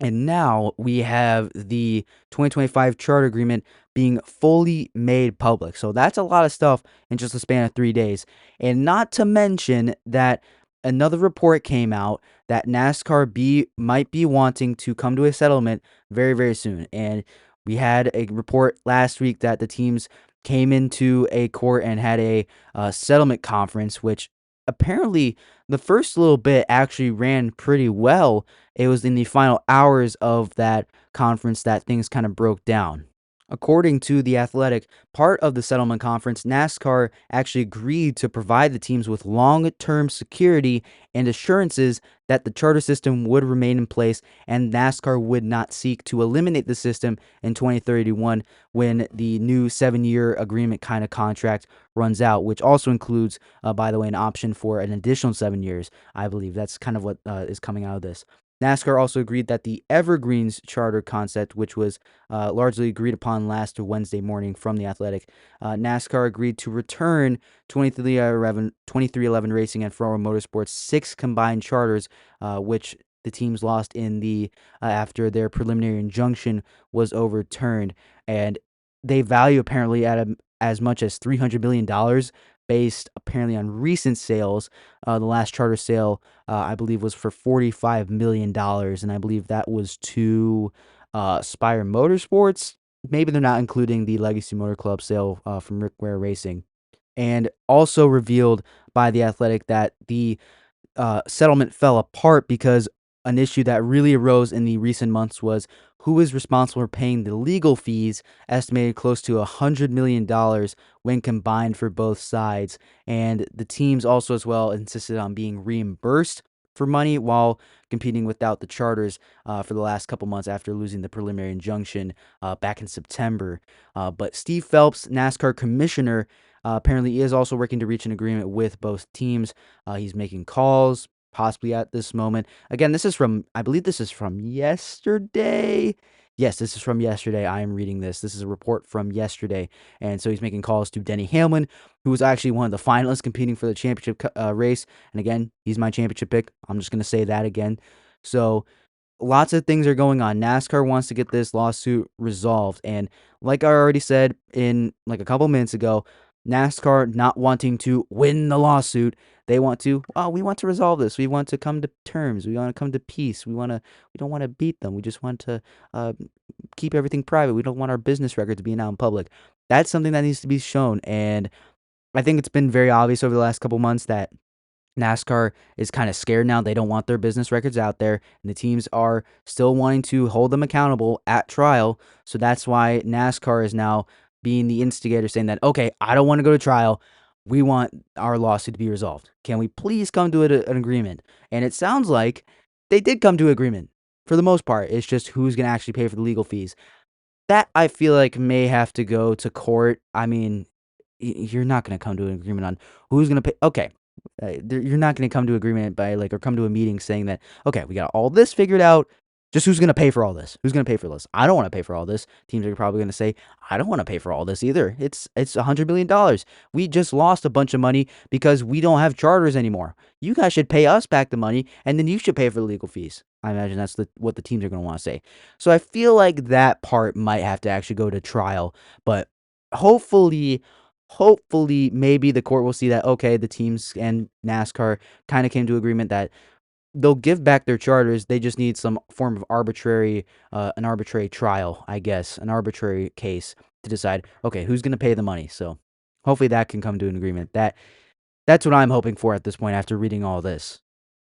And now we have the 2025 charter agreement being fully made public. So that's a lot of stuff in just a span of 3 days. And not to mention that another report came out that NASCAR might be wanting to come to a settlement very, very soon. And we had a report last week that the teams came into a court and had a settlement conference, which apparently the first little bit actually ran pretty well. It was in the final hours of that conference that things kind of broke down. According to The Athletic, part of the settlement conference, NASCAR actually agreed to provide the teams with long term security and assurances that the charter system would remain in place and NASCAR would not seek to eliminate the system in 2031 when the new 7 year agreement kind of contract runs out, which also includes, by the way, an option for an additional 7 years. I believe that's kind of what is coming out of this. NASCAR also agreed that the Evergreens charter concept, which was largely agreed upon last Wednesday morning from The Athletic. NASCAR agreed to return 2311 Racing and Frontline Motorsports' six combined charters, which the teams lost in the after their preliminary injunction was overturned, and they value apparently at as much as $300 million, based apparently on recent sales. The last charter sale, I believe, was for $45 million, and I believe that was to Spire Motorsports. Maybe they're not including the Legacy Motor Club sale from Rick Ware Racing. And also revealed by The Athletic that the settlement fell apart because an issue that really arose in the recent months was who is responsible for paying the legal fees, estimated close to $100 million when combined for both sides. And the teams also, as well, insisted on being reimbursed for money while competing without the charters for the last couple months after losing the preliminary injunction back in September. But Steve Phelps, NASCAR commissioner, apparently is also working to reach an agreement with both teams. He's making calls, possibly at this moment. Again, I believe this is from yesterday. Yes, this is from yesterday. I am reading this. This is a report from yesterday. And so he's making calls to Denny Hamlin, who was actually one of the finalists competing for the championship race. And again, he's my championship pick. I'm just going to say that again. So lots of things are going on. NASCAR wants to get this lawsuit resolved. And like I already said in like a couple minutes ago, NASCAR not wanting to win the lawsuit. They want to, we want to resolve this. We want to come to terms. We want to come to peace. We don't want to beat them. We just want to keep everything private. We don't want our business records being out in public. That's something that needs to be shown. And I think it's been very obvious over the last couple months that NASCAR is kind of scared now. They don't want their business records out there, and the teams are still wanting to hold them accountable at trial. So that's why NASCAR is now being the instigator, saying that, okay, I don't want to go to trial. We want our lawsuit to be resolved. Can we please come to an agreement? And it sounds like they did come to an agreement for the most part. It's just who's going to actually pay for the legal fees. That I feel like may have to go to court. I mean, you're not going to come to an agreement on who's going to pay. Okay, you're not going to come to agreement by or come to a meeting saying that, okay, we got all this figured out. Just who's going to pay for all this? Who's going to pay for this? I don't want to pay for all this. Teams are probably going to say, I don't want to pay for all this either. It's $100 million. We just lost a bunch of money because we don't have charters anymore. You guys should pay us back the money, and then you should pay for the legal fees. I imagine that's what the teams are going to want to say. So I feel like that part might have to actually go to trial, but hopefully maybe the court will see that, okay, the teams and NASCAR kind of came to agreement that they'll give back their charters. They just need some form of an arbitrary trial, I guess, an arbitrary case to decide, okay, who's going to pay the money. So hopefully that can come to an agreement. That's what I'm hoping for at this point after reading all this.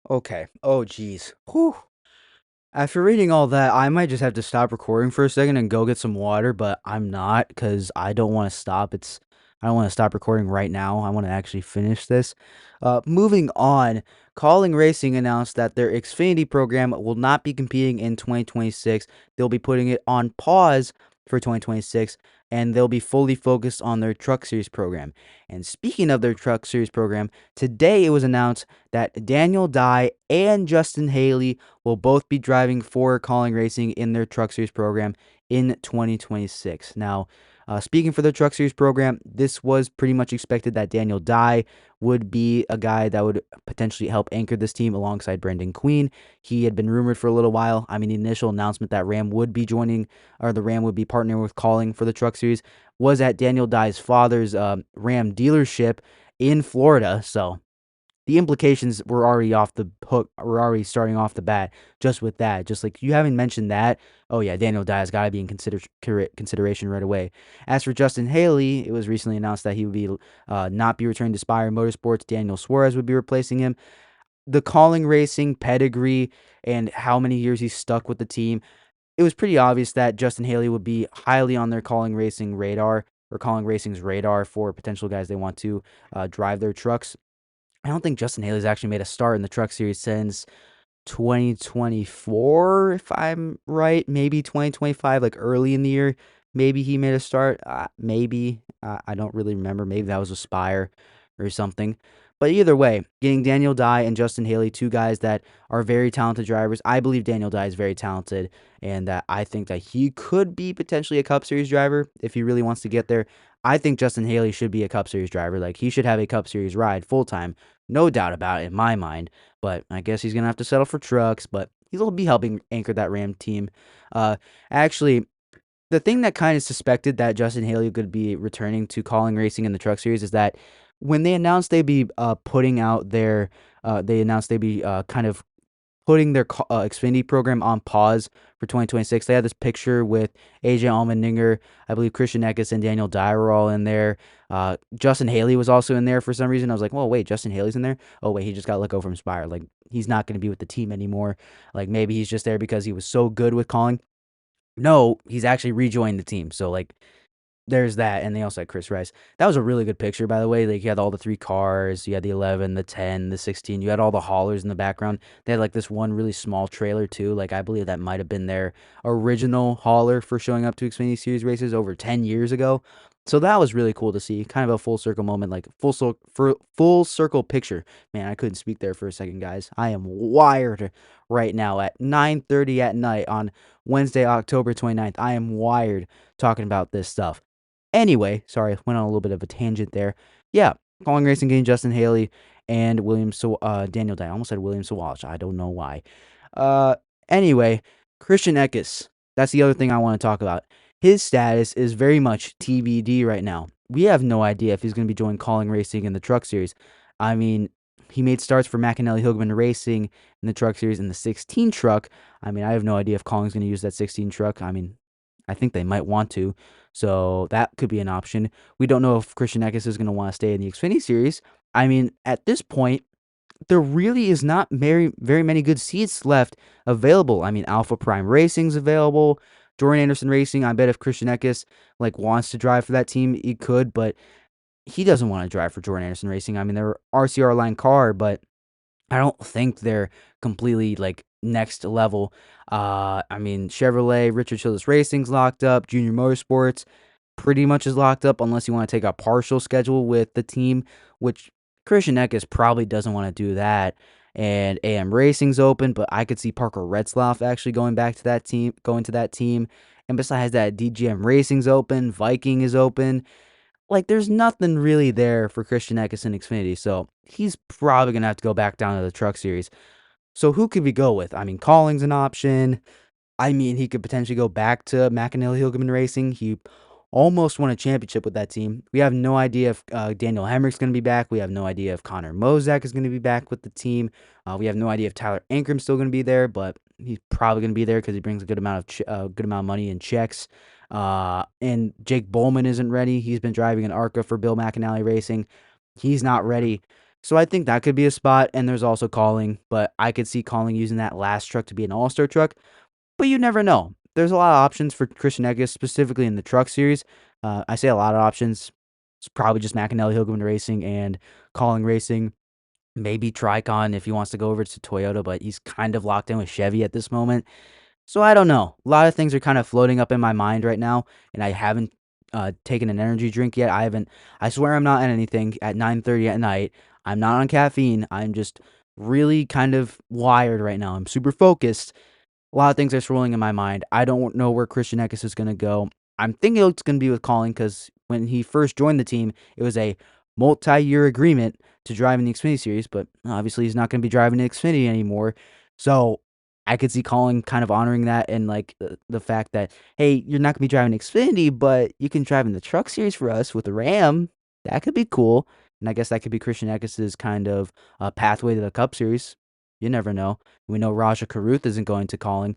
Okay. Oh, geez. Whew. After reading all that, I might just have to stop recording for a second and go get some water, but I'm not because I don't want to stop. I don't want to stop recording right now. I want to actually finish this. Moving on, Calling Racing announced that their Xfinity program will not be competing in 2026. They'll be putting it on pause for 2026, and they'll be fully focused on their Truck Series program. And speaking of their Truck Series program, today it was announced that Daniel Dye and Justin Haley will both be driving for Calling Racing in their Truck Series program in 2026. Now, speaking for the Truck Series program, this was pretty much expected that Daniel Dye would be a guy that would potentially help anchor this team alongside Brendan Queen. He had been rumored for a little while. I mean, the initial announcement that Ram would be joining, or the Ram would be partnering with Calling for the Truck Series, was at Daniel Dye's father's Ram dealership in Florida. So the implications were already off the hook. We're already starting off the bat just with that. Just like you haven't mentioned that, oh yeah, Daniel Dye's got to be in consideration right away. As for Justin Haley, it was recently announced that he would be not be returning to Spire Motorsports. Daniel Suarez would be replacing him. The Calling Racing pedigree and how many years he's stuck with the team, it was pretty obvious that Justin Haley would be highly on their calling racing radar or calling racing's radar for potential guys they want to drive their trucks. I don't think Justin Haley's actually made a start in the Truck Series since 2024, if I'm right. Maybe 2025, like early in the year. Maybe he made a start. Maybe. I don't really remember. Maybe that was a Spire or something. But either way, getting Daniel Dye and Justin Haley, two guys that are very talented drivers. I believe Daniel Dye is very talented, and that I think that he could be potentially a Cup Series driver if he really wants to get there. I think Justin Haley should be a Cup Series driver. Like, he should have a Cup Series ride full time. No doubt about it in my mind. But I guess he's going to have to settle for trucks, but he'll be helping anchor that Ram team. Actually, the thing that kind of suspected that Justin Haley could be returning to calling racing in the Truck Series is that when they announced they'd be putting out their, they announced they'd be kind of putting their Xfinity program on pause for 2026. They had this picture with AJ Allmendinger, I believe Christian Eckes and Daniel Dye were all in there. Justin Haley was also in there for some reason. I was like, well, wait, Justin Haley's in there? Oh, wait, he just got let go from Spire. Like, he's not going to be with the team anymore. Like, maybe he's just there because he was so good with calling. No, he's actually rejoined the team. So, like, there's that, and they also had Chris Rice. That was a really good picture, by the way. Like, you had all the 3 cars, you had the 11, the 10, the 16, you had all the haulers in the background. They had, like, this one really small trailer, too. Like, I believe that might have been their original hauler for showing up to Xfinity Series races over 10 years ago. So that was really cool to see. Kind of a full circle moment, like full circle picture. Man, I couldn't speak there for a second, guys. I am wired right now at 9:30 at night on Wednesday, October 29th. I am wired talking about this stuff. Anyway, sorry, I went on a little bit of a tangent there. Yeah, calling racing game, Justin Haley and Daniel Dye. I almost said William Sawalich. I don't know why. Uh, anyway, Christian Eckes. That's the other thing I want to talk about. His status is very much TBD right now. We have no idea if he's going to be joining calling racing in the Truck Series. I mean, he made starts for McAnally Hillman Racing in the Truck Series in the 16 truck. I mean, I have no idea if Calling's going to use that 16 truck. I mean, I think they might want to. So that could be an option. We don't know if Christian Eckes is going to want to stay in the Xfinity Series. I mean, at this point, there really is not very many good seats left available. I mean, Alpha Prime Racing's available. Jordan Anderson Racing, I bet if Christian Eckes like wants to drive for that team, he could, but he doesn't want to drive for Jordan Anderson Racing. I mean, they're RCR line car, but I don't think they're completely like next level. I mean, Chevrolet, Richard Childress Racing's locked up. Junior Motorsports pretty much is locked up unless you want to take a partial schedule with the team, which Christian Eckes probably doesn't want to do that. And AM Racing's open, but I could see Parker Retzlaff actually going to that team. And besides that, DGM Racing's open, Viking is open. Like, there's nothing really there for Christian Eckes in Xfinity, so he's probably going to have to go back down to the Truck Series. So who could we go with? I mean, Calling's an option. I mean, he could potentially go back to McAnally Hillman Racing. He almost won a championship with that team. We have no idea if Daniel Hemrick's going to be back. We have no idea if Connor Mozak is going to be back with the team. We have no idea if Tyler Ankram's still going to be there, but he's probably going to be there because he brings a good amount of money in checks. And Jake Bowman isn't ready. He's been driving an ARCA for Bill McAnally Racing. He's not ready. So I think that could be a spot. And there's also Calling, but I could see Calling using that last truck to be an all-star truck. But you never know. There's a lot of options for Christian Eckes, specifically in the Truck Series. I say a lot of options. It's probably just McAnally Hillman Racing and Calling Racing. Maybe Tricon if he wants to go over to Toyota, but he's kind of locked in with Chevy at this moment. So I don't know. A lot of things are kind of floating up in my mind right now, and I haven't taken an energy drink yet. I swear I'm not on anything at 9:30 at night. I'm not on caffeine. I'm just really kind of wired right now. I'm super focused. A lot of things are swirling in my mind. I don't know where Christian Eckes is going to go. I'm thinking it's going to be with Colin because when he first joined the team, it was a multi-year agreement to drive in the Xfinity Series, but obviously he's not going to be driving the Xfinity anymore. So I could see Colin kind of honoring that and like the fact that, hey, you're not going to be driving Xfinity, but you can drive in the Truck Series for us with the Ram. That could be cool. And I guess that could be Christian Eckes' kind of pathway to the Cup Series. You never know. We know Raja Karuth isn't going to Calling.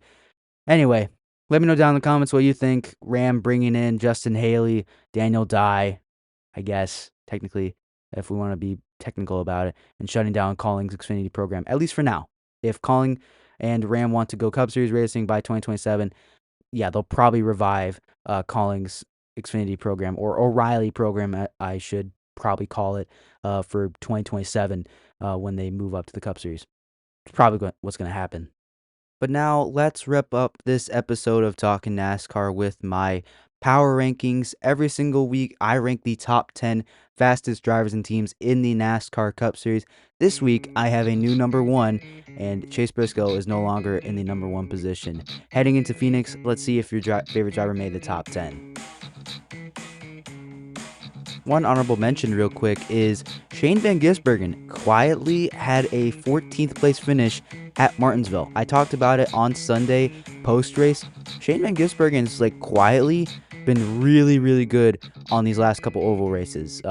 Anyway, let me know down in the comments what you think. Ram bringing in Justin Haley, Daniel Dye, I guess, technically, if we want to be technical about it, and shutting down Calling's Xfinity program, at least for now. If Calling and Ram want to go Cup Series racing by 2027, yeah, they'll probably revive Collins' Xfinity program, or O'Reilly program, I should probably call it, for 2027 when they move up to the Cup Series. It's probably what's going to happen. But now let's wrap up this episode of Talkin NASCAR with my power rankings. Every single week, I rank the top 10 fastest drivers and teams in the NASCAR Cup Series. This week, I have a new number one, and Chase Briscoe is no longer in the number one position. Heading into Phoenix, let's see if your favorite driver made the top 10. One honorable mention real quick is Shane Van Gisbergen quietly had a 14th place finish at Martinsville. I talked about it on Sunday post-race. Shane Van Gisbergen's quietly been really, really good on these last couple oval races,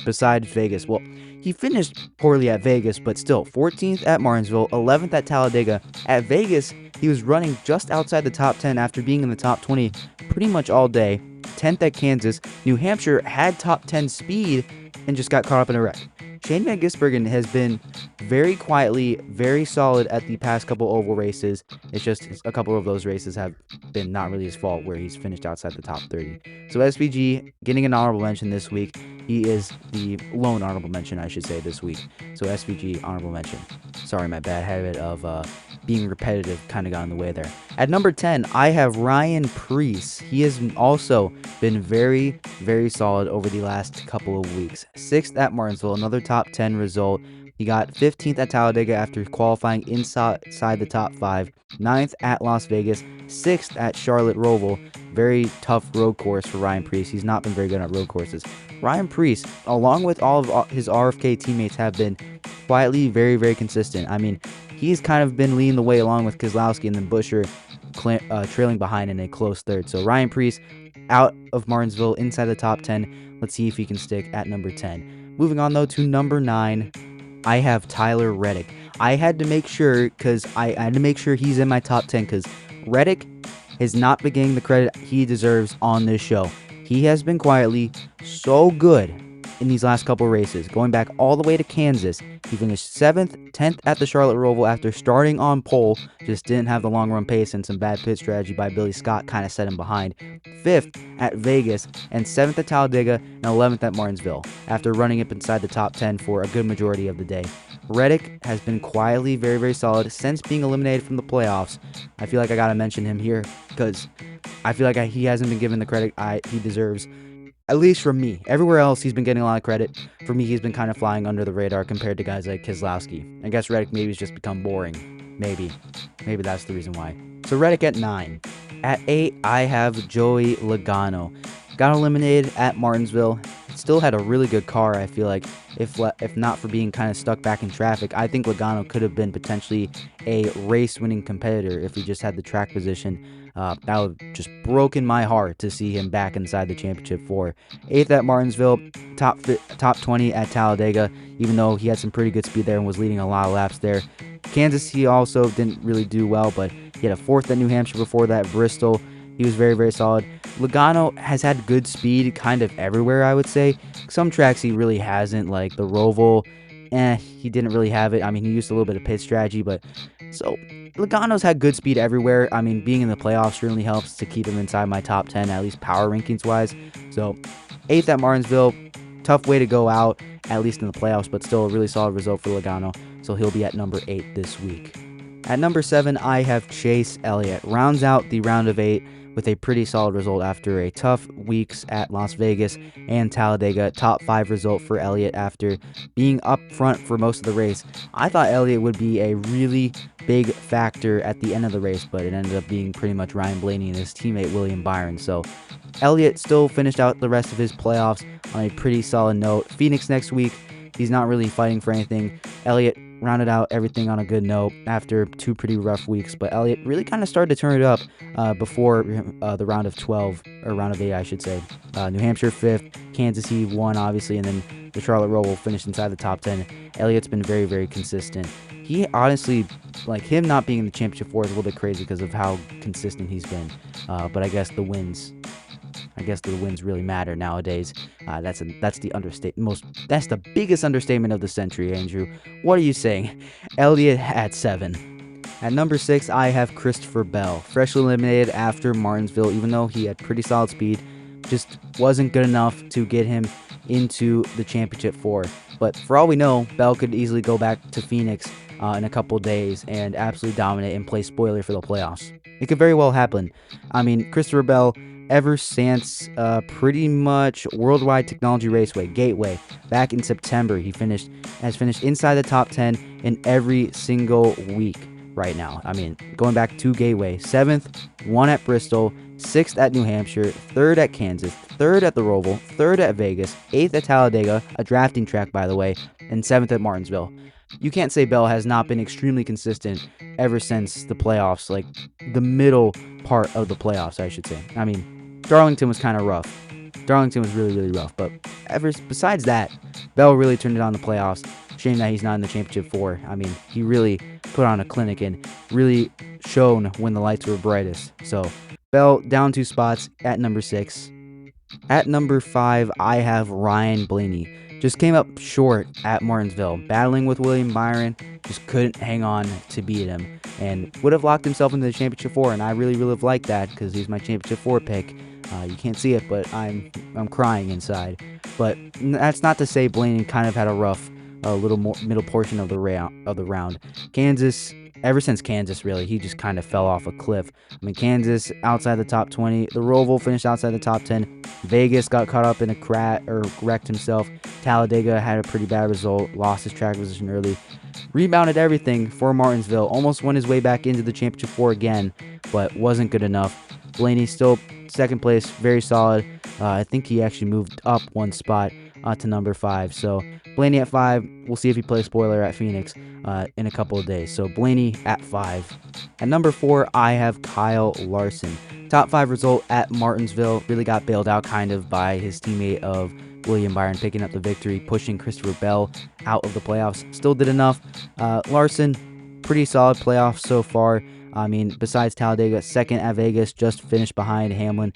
besides Vegas. Well, he finished poorly at Vegas, but still 14th at Martinsville, 11th at Talladega. At Vegas, he was running just outside the top 10 after being in the top 20 pretty much all day. 10th at Kansas. New Hampshire had top 10 speed and just got caught up in a wreck. Shane Van Gisbergen has been very quietly, very solid at the past couple oval races. It's just a couple of those races have been not really his fault where he's finished outside the top 30. So SVG getting an honorable mention this week. He is the lone honorable mention, I should say, this week. So SVG, honorable mention. Sorry, my bad habit of being repetitive kind of got in the way there. At number 10, I have Ryan Preece. He has also been very, very solid over the last couple of weeks. 6th at Martinsville, another top 10 result. He got 15th at Talladega after qualifying inside the top 5. 9th at Las Vegas. 6th at Charlotte Roval. Very tough road course for Ryan Preece. He's not been very good at road courses. Ryan Preece, along with all of his RFK teammates, have been quietly very, very consistent. I mean, he's kind of been leading the way along with Keselowski, and then Buescher trailing behind in a close third. So Ryan Preece out of Martinsville, inside the top 10. Let's see if he can stick at number 10. Moving on, though, to number 9, I have Tyler Reddick. I had to make sure he's in my top 10 because Reddick has not been getting the credit he deserves on this show. He has been quietly so good in these last couple races. Going back all the way to Kansas, he finished 7th, 10th at the Charlotte Roval after starting on pole. Just didn't have the long run pace, and some bad pit strategy by Billy Scott kind of set him behind. 5th at Vegas, and 7th at Talladega, and 11th at Martinsville after running up inside the top 10 for a good majority of the day. Reddick has been quietly very, very solid since being eliminated from the playoffs. I feel like I gotta mention him here because I feel like he hasn't been given the credit he deserves, at least from me. Everywhere else, he's been getting a lot of credit. For me, he's been kind of flying under the radar compared to guys like Keselowski. I guess Reddick maybe has just become boring. Maybe that's the reason why. So Reddick at 9. At 8, I have Joey Logano. Got eliminated at Martinsville. Still had a really good car, I feel like. If not for being kind of stuck back in traffic, I think Logano could have been potentially a race-winning competitor if he just had the track position. That would have just broken my heart to see him back inside the championship 4. 8th at Martinsville, top 20 at Talladega, even though he had some pretty good speed there and was leading a lot of laps there. Kansas, he also didn't really do well, but he had a 4th at New Hampshire before that. Bristol, he was very, very solid. Logano has had good speed kind of everywhere, I would say. Some tracks he really hasn't, like the Roval. He didn't really have it. I mean, he used a little bit of pit strategy, but so Logano's had good speed everywhere. I mean, being in the playoffs certainly helps to keep him inside my top 10, at least power rankings wise. So 8th at Martinsville, tough way to go out, at least in the playoffs, but still a really solid result for Logano. So he'll be at number 8 this week. At number 7, I have Chase Elliott. Rounds out the round of 8 with a pretty solid result after a tough weeks at Las Vegas and Talladega. Top 5 result for Elliott after being up front for most of the race. I thought Elliott would be a really big factor at the end of the race, but it ended up being pretty much Ryan Blaney and his teammate William Byron. So Elliott still finished out the rest of his playoffs on a pretty solid note. Phoenix next week, he's not really fighting for anything. Elliott rounded out everything on a good note after 2 pretty rough weeks, but Elliott really kind of started to turn it up before the round of 12, or round of 8, I should say. New Hampshire 5th, Kansas he won, obviously, and then the Charlotte Roval finished inside the top 10. Elliott's been very, very consistent. He honestly, like, him not being in the championship 4 is a little bit crazy because of how consistent he's been, but I guess the wins really matter nowadays. That's the understatement. That's the biggest understatement of the century, Andrew. What are you saying? Elliott at 7. At number 6, I have Christopher Bell, freshly eliminated after Martinsville, even though he had pretty solid speed, just wasn't good enough to get him into the championship 4. But for all we know, Bell could easily go back to Phoenix in a couple days and absolutely dominate and play spoiler for the playoffs. It could very well happen. I mean, Christopher Bell, ever since pretty much Worldwide Technology Raceway, Gateway, back in September, has finished inside the top 10 in every single week right now. I mean, going back to Gateway, 7th, 1 at Bristol, 6th at New Hampshire, 3rd at Kansas, 3rd at the Roval, 3rd at Vegas, 8th at Talladega, a drafting track by the way, and 7th at Martinsville. You can't say Bell has not been extremely consistent ever since the playoffs, like the middle part of the playoffs, I should say. I mean, Darlington was kind of rough. Darlington was really, really rough, but besides that, Bell really turned it on the playoffs. Shame that he's not in the championship 4. I mean, he really put on a clinic and really shone when the lights were brightest. So, Bell down 2 spots at number 6. At number 5, I have Ryan Blaney. Just came up short at Martinsville, battling with William Byron, just couldn't hang on to beat him, and would have locked himself into the championship 4, and I really, really have liked that because he's my championship 4 pick. You can't see it, but I'm crying inside. But that's not to say Blaney kind of had a rough little more middle portion of the round. Kansas, ever since Kansas, really, he just kind of fell off a cliff. I mean, Kansas outside the top 20. The Roval finished outside the top 10. Vegas got caught up in a crash or wrecked himself. Talladega had a pretty bad result, lost his track position early. Rebounded everything for Martinsville, almost won his way back into the championship 4 again, but wasn't good enough. Blaney still second place, very solid. I think he actually moved up 1 spot to number 5. So Blaney at 5. We'll see if he plays spoiler at Phoenix in a couple of days. So Blaney at 5. At number 4, I have Kyle Larson. Top 5 result at Martinsville. Really got bailed out kind of by his teammate of William Byron picking up the victory, pushing Christopher Bell out of the playoffs. Still did enough. Larson, pretty solid playoffs so far. I mean, besides Talladega, 2nd at Vegas, just finished behind Hamlin.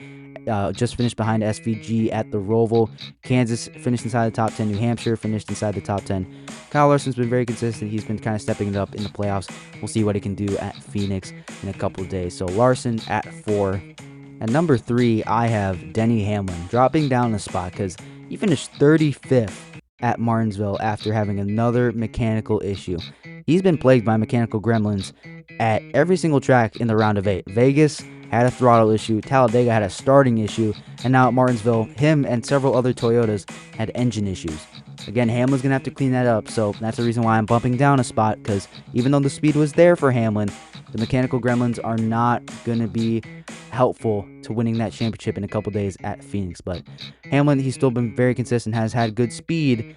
Just finished behind SVG at the Roval. Kansas finished inside the top 10. New Hampshire finished inside the top 10. Kyle Larson's been very consistent. He's been kind of stepping it up in the playoffs. We'll see what he can do at Phoenix in a couple of days. So Larson at 4. At number 3, I have Denny Hamlin, dropping down a spot because he finished 35th at Martinsville after having another mechanical issue. He's been plagued by mechanical gremlins at every single track in the round of 8. Vegas had a throttle issue, Talladega had a starting issue, and now at Martinsville, him and several other Toyotas had engine issues. Again, Hamlin's going to have to clean that up, so that's the reason why I'm bumping down a spot, because even though the speed was there for Hamlin, the mechanical gremlins are not going to be helpful to winning that championship in a couple days at Phoenix. But Hamlin, he's still been very consistent, has had good speed,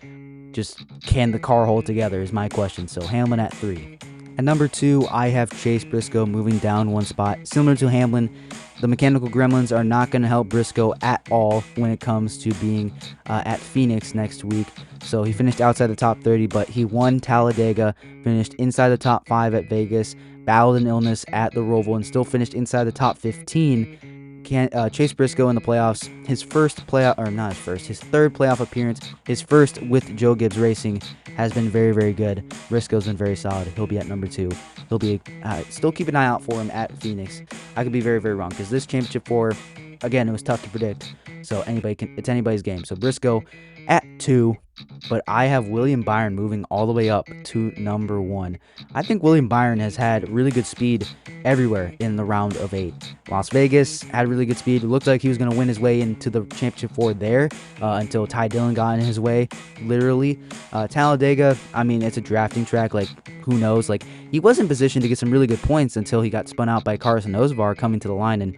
just can the car hold together is my question. So Hamlin at 3. At number 2, I have Chase Briscoe moving down 1 spot. Similar to Hamlin, the mechanical gremlins are not going to help Briscoe at all when it comes to being at Phoenix next week. So he finished outside the top 30, but he won Talladega, finished inside the top 5 at Vegas, battled an illness at the Roval, and still finished inside the top 15. Chase Briscoe in the playoffs, his third playoff appearance, his first with Joe Gibbs Racing, has been very, very good. Briscoe's been very solid. He'll be at number 2. He'll be still keep an eye out for him at Phoenix. I could be very, very wrong because this championship 4, again, it was tough to predict. So it's anybody's game. So Briscoe at 2, but I have William Byron moving all the way up to number 1. I think William Byron has had really good speed everywhere in the round of 8. Las Vegas had really good speed. It looked like he was going to win his way into the championship 4 there until Ty Dillon got in his way, literally. Talladega, I mean, it's a drafting track. Like, who knows? Like, he was in position to get some really good points until he got spun out by Carson Osvar coming to the line and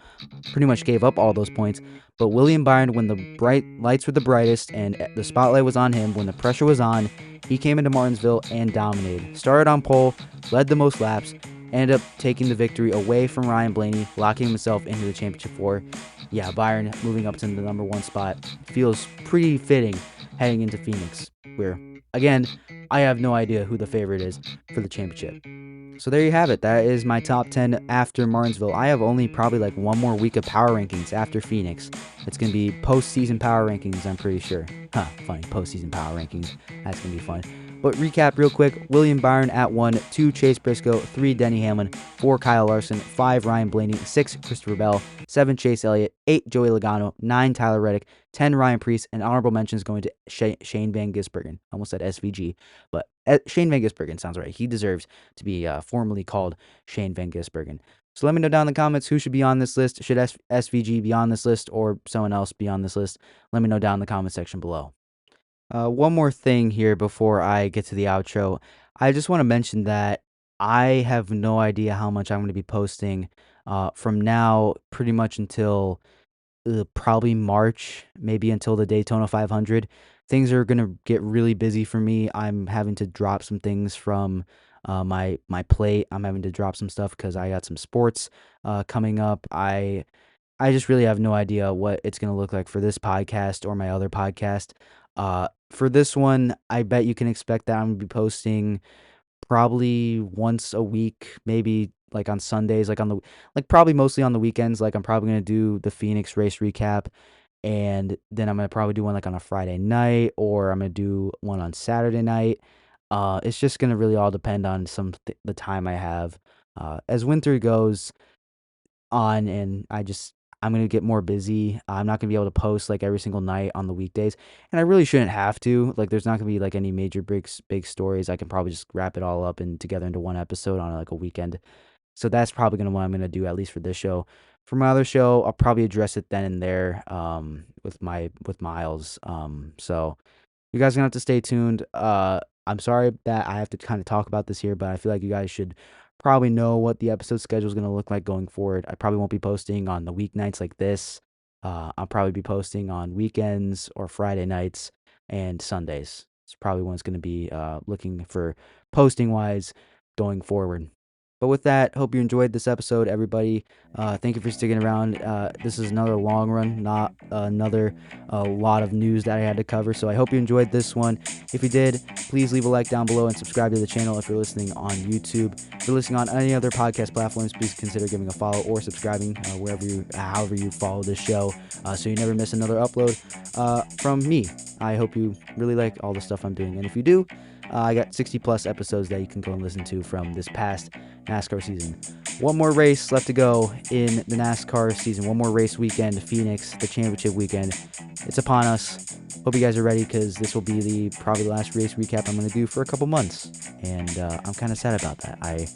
pretty much gave up all those points. But William Byron, when the bright lights were the brightest and the spotlight was on him, when the pressure was on, he came into Martinsville and dominated. Started on pole, led the most laps, ended up taking the victory away from Ryan Blaney, locking himself into the championship 4. Yeah, Byron moving up to the number 1 spot feels pretty fitting heading into Phoenix, where, again, I have no idea who the favorite is for the championship. So there you have it. That is my top 10 after Martinsville. I have only probably like 1 more week of power rankings after Phoenix. It's going to be postseason power rankings, I'm pretty sure. Funny, postseason power rankings. That's going to be fun. But recap real quick: William Byron at 1, 2 Chase Briscoe, 3 Denny Hamlin, 4 Kyle Larson, 5 Ryan Blaney, 6 Christopher Bell, 7 Chase Elliott, 8 Joey Logano, 9 Tyler Reddick, 10 Ryan Preece, and honorable mentions going to Shane Van Gisbergen. Almost said SVG, but Shane Van Gisbergen sounds right. He deserves to be formally called Shane Van Gisbergen. So let me know down in the comments who should be on this list. Should SVG be on this list or someone else be on this list? Let me know down in the comment section below. One more thing here before I get to the outro. I just want to mention that I have no idea how much I'm going to be posting from now pretty much until probably March, maybe until the Daytona 500. Things are going to get really busy for me. I'm having to drop some things from my plate. I'm having to drop some stuff because I got some sports coming up. I just really have no idea what it's going to look like for this podcast or my other podcast. For this one, I bet you can expect that I'm going to be posting probably once a week, maybe like on Sundays, like probably mostly on the weekends. Like I'm probably going to do the Phoenix race recap, and then I'm going to probably do one like on a Friday night, or I'm going to do one on Saturday night. It's just going to really all depend on the time I have. As winter goes on, and I'm gonna get more busy. I'm not gonna be able to post like every single night on the weekdays, and I really shouldn't have to. Like, there's not gonna be like any major big stories. I can probably just wrap it all up and together into one episode on like a weekend. So that's probably gonna what I'm gonna do, at least for this show. For my other show, I'll probably address it then and there with Miles. So you guys are gonna have to stay tuned. I'm sorry that I have to kind of talk about this here, but I feel like you guys should probably know what the episode schedule is gonna look like going forward. I probably won't be posting on the weeknights like this. I'll probably be posting on weekends or Friday nights and Sundays. It's probably when it's gonna be looking for posting wise going forward. But with that, hope you enjoyed this episode, everybody. Thank you for sticking around. This is another long run, not another lot of news that I had to cover. So I hope you enjoyed this one. If you did, please leave a like down below and subscribe to the channel if you're listening on YouTube. If you're listening on any other podcast platforms, please consider giving a follow or subscribing however you follow this show, so you never miss another upload from me. I hope you really like all the stuff I'm doing, and if you do, I got 60 plus episodes that you can go and listen to from this past NASCAR season. One more race left to go in the NASCAR season. One more race weekend, Phoenix, the championship weekend. It's upon us. Hope you guys are ready, because this will be probably the last race recap I'm going to do for a couple months. And I'm kind of sad about that. I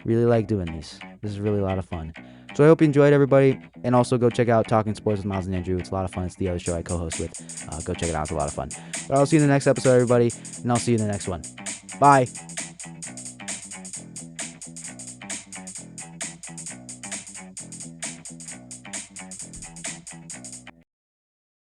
really like doing these. This is really a lot of fun. So I hope you enjoyed, everybody. And also go check out Talking Sports with Miles and Andrew. It's a lot of fun. It's the other show I co-host with. Go check it out. It's a lot of fun. But I'll see you in the next episode, everybody. And I'll see you in the next one. Bye.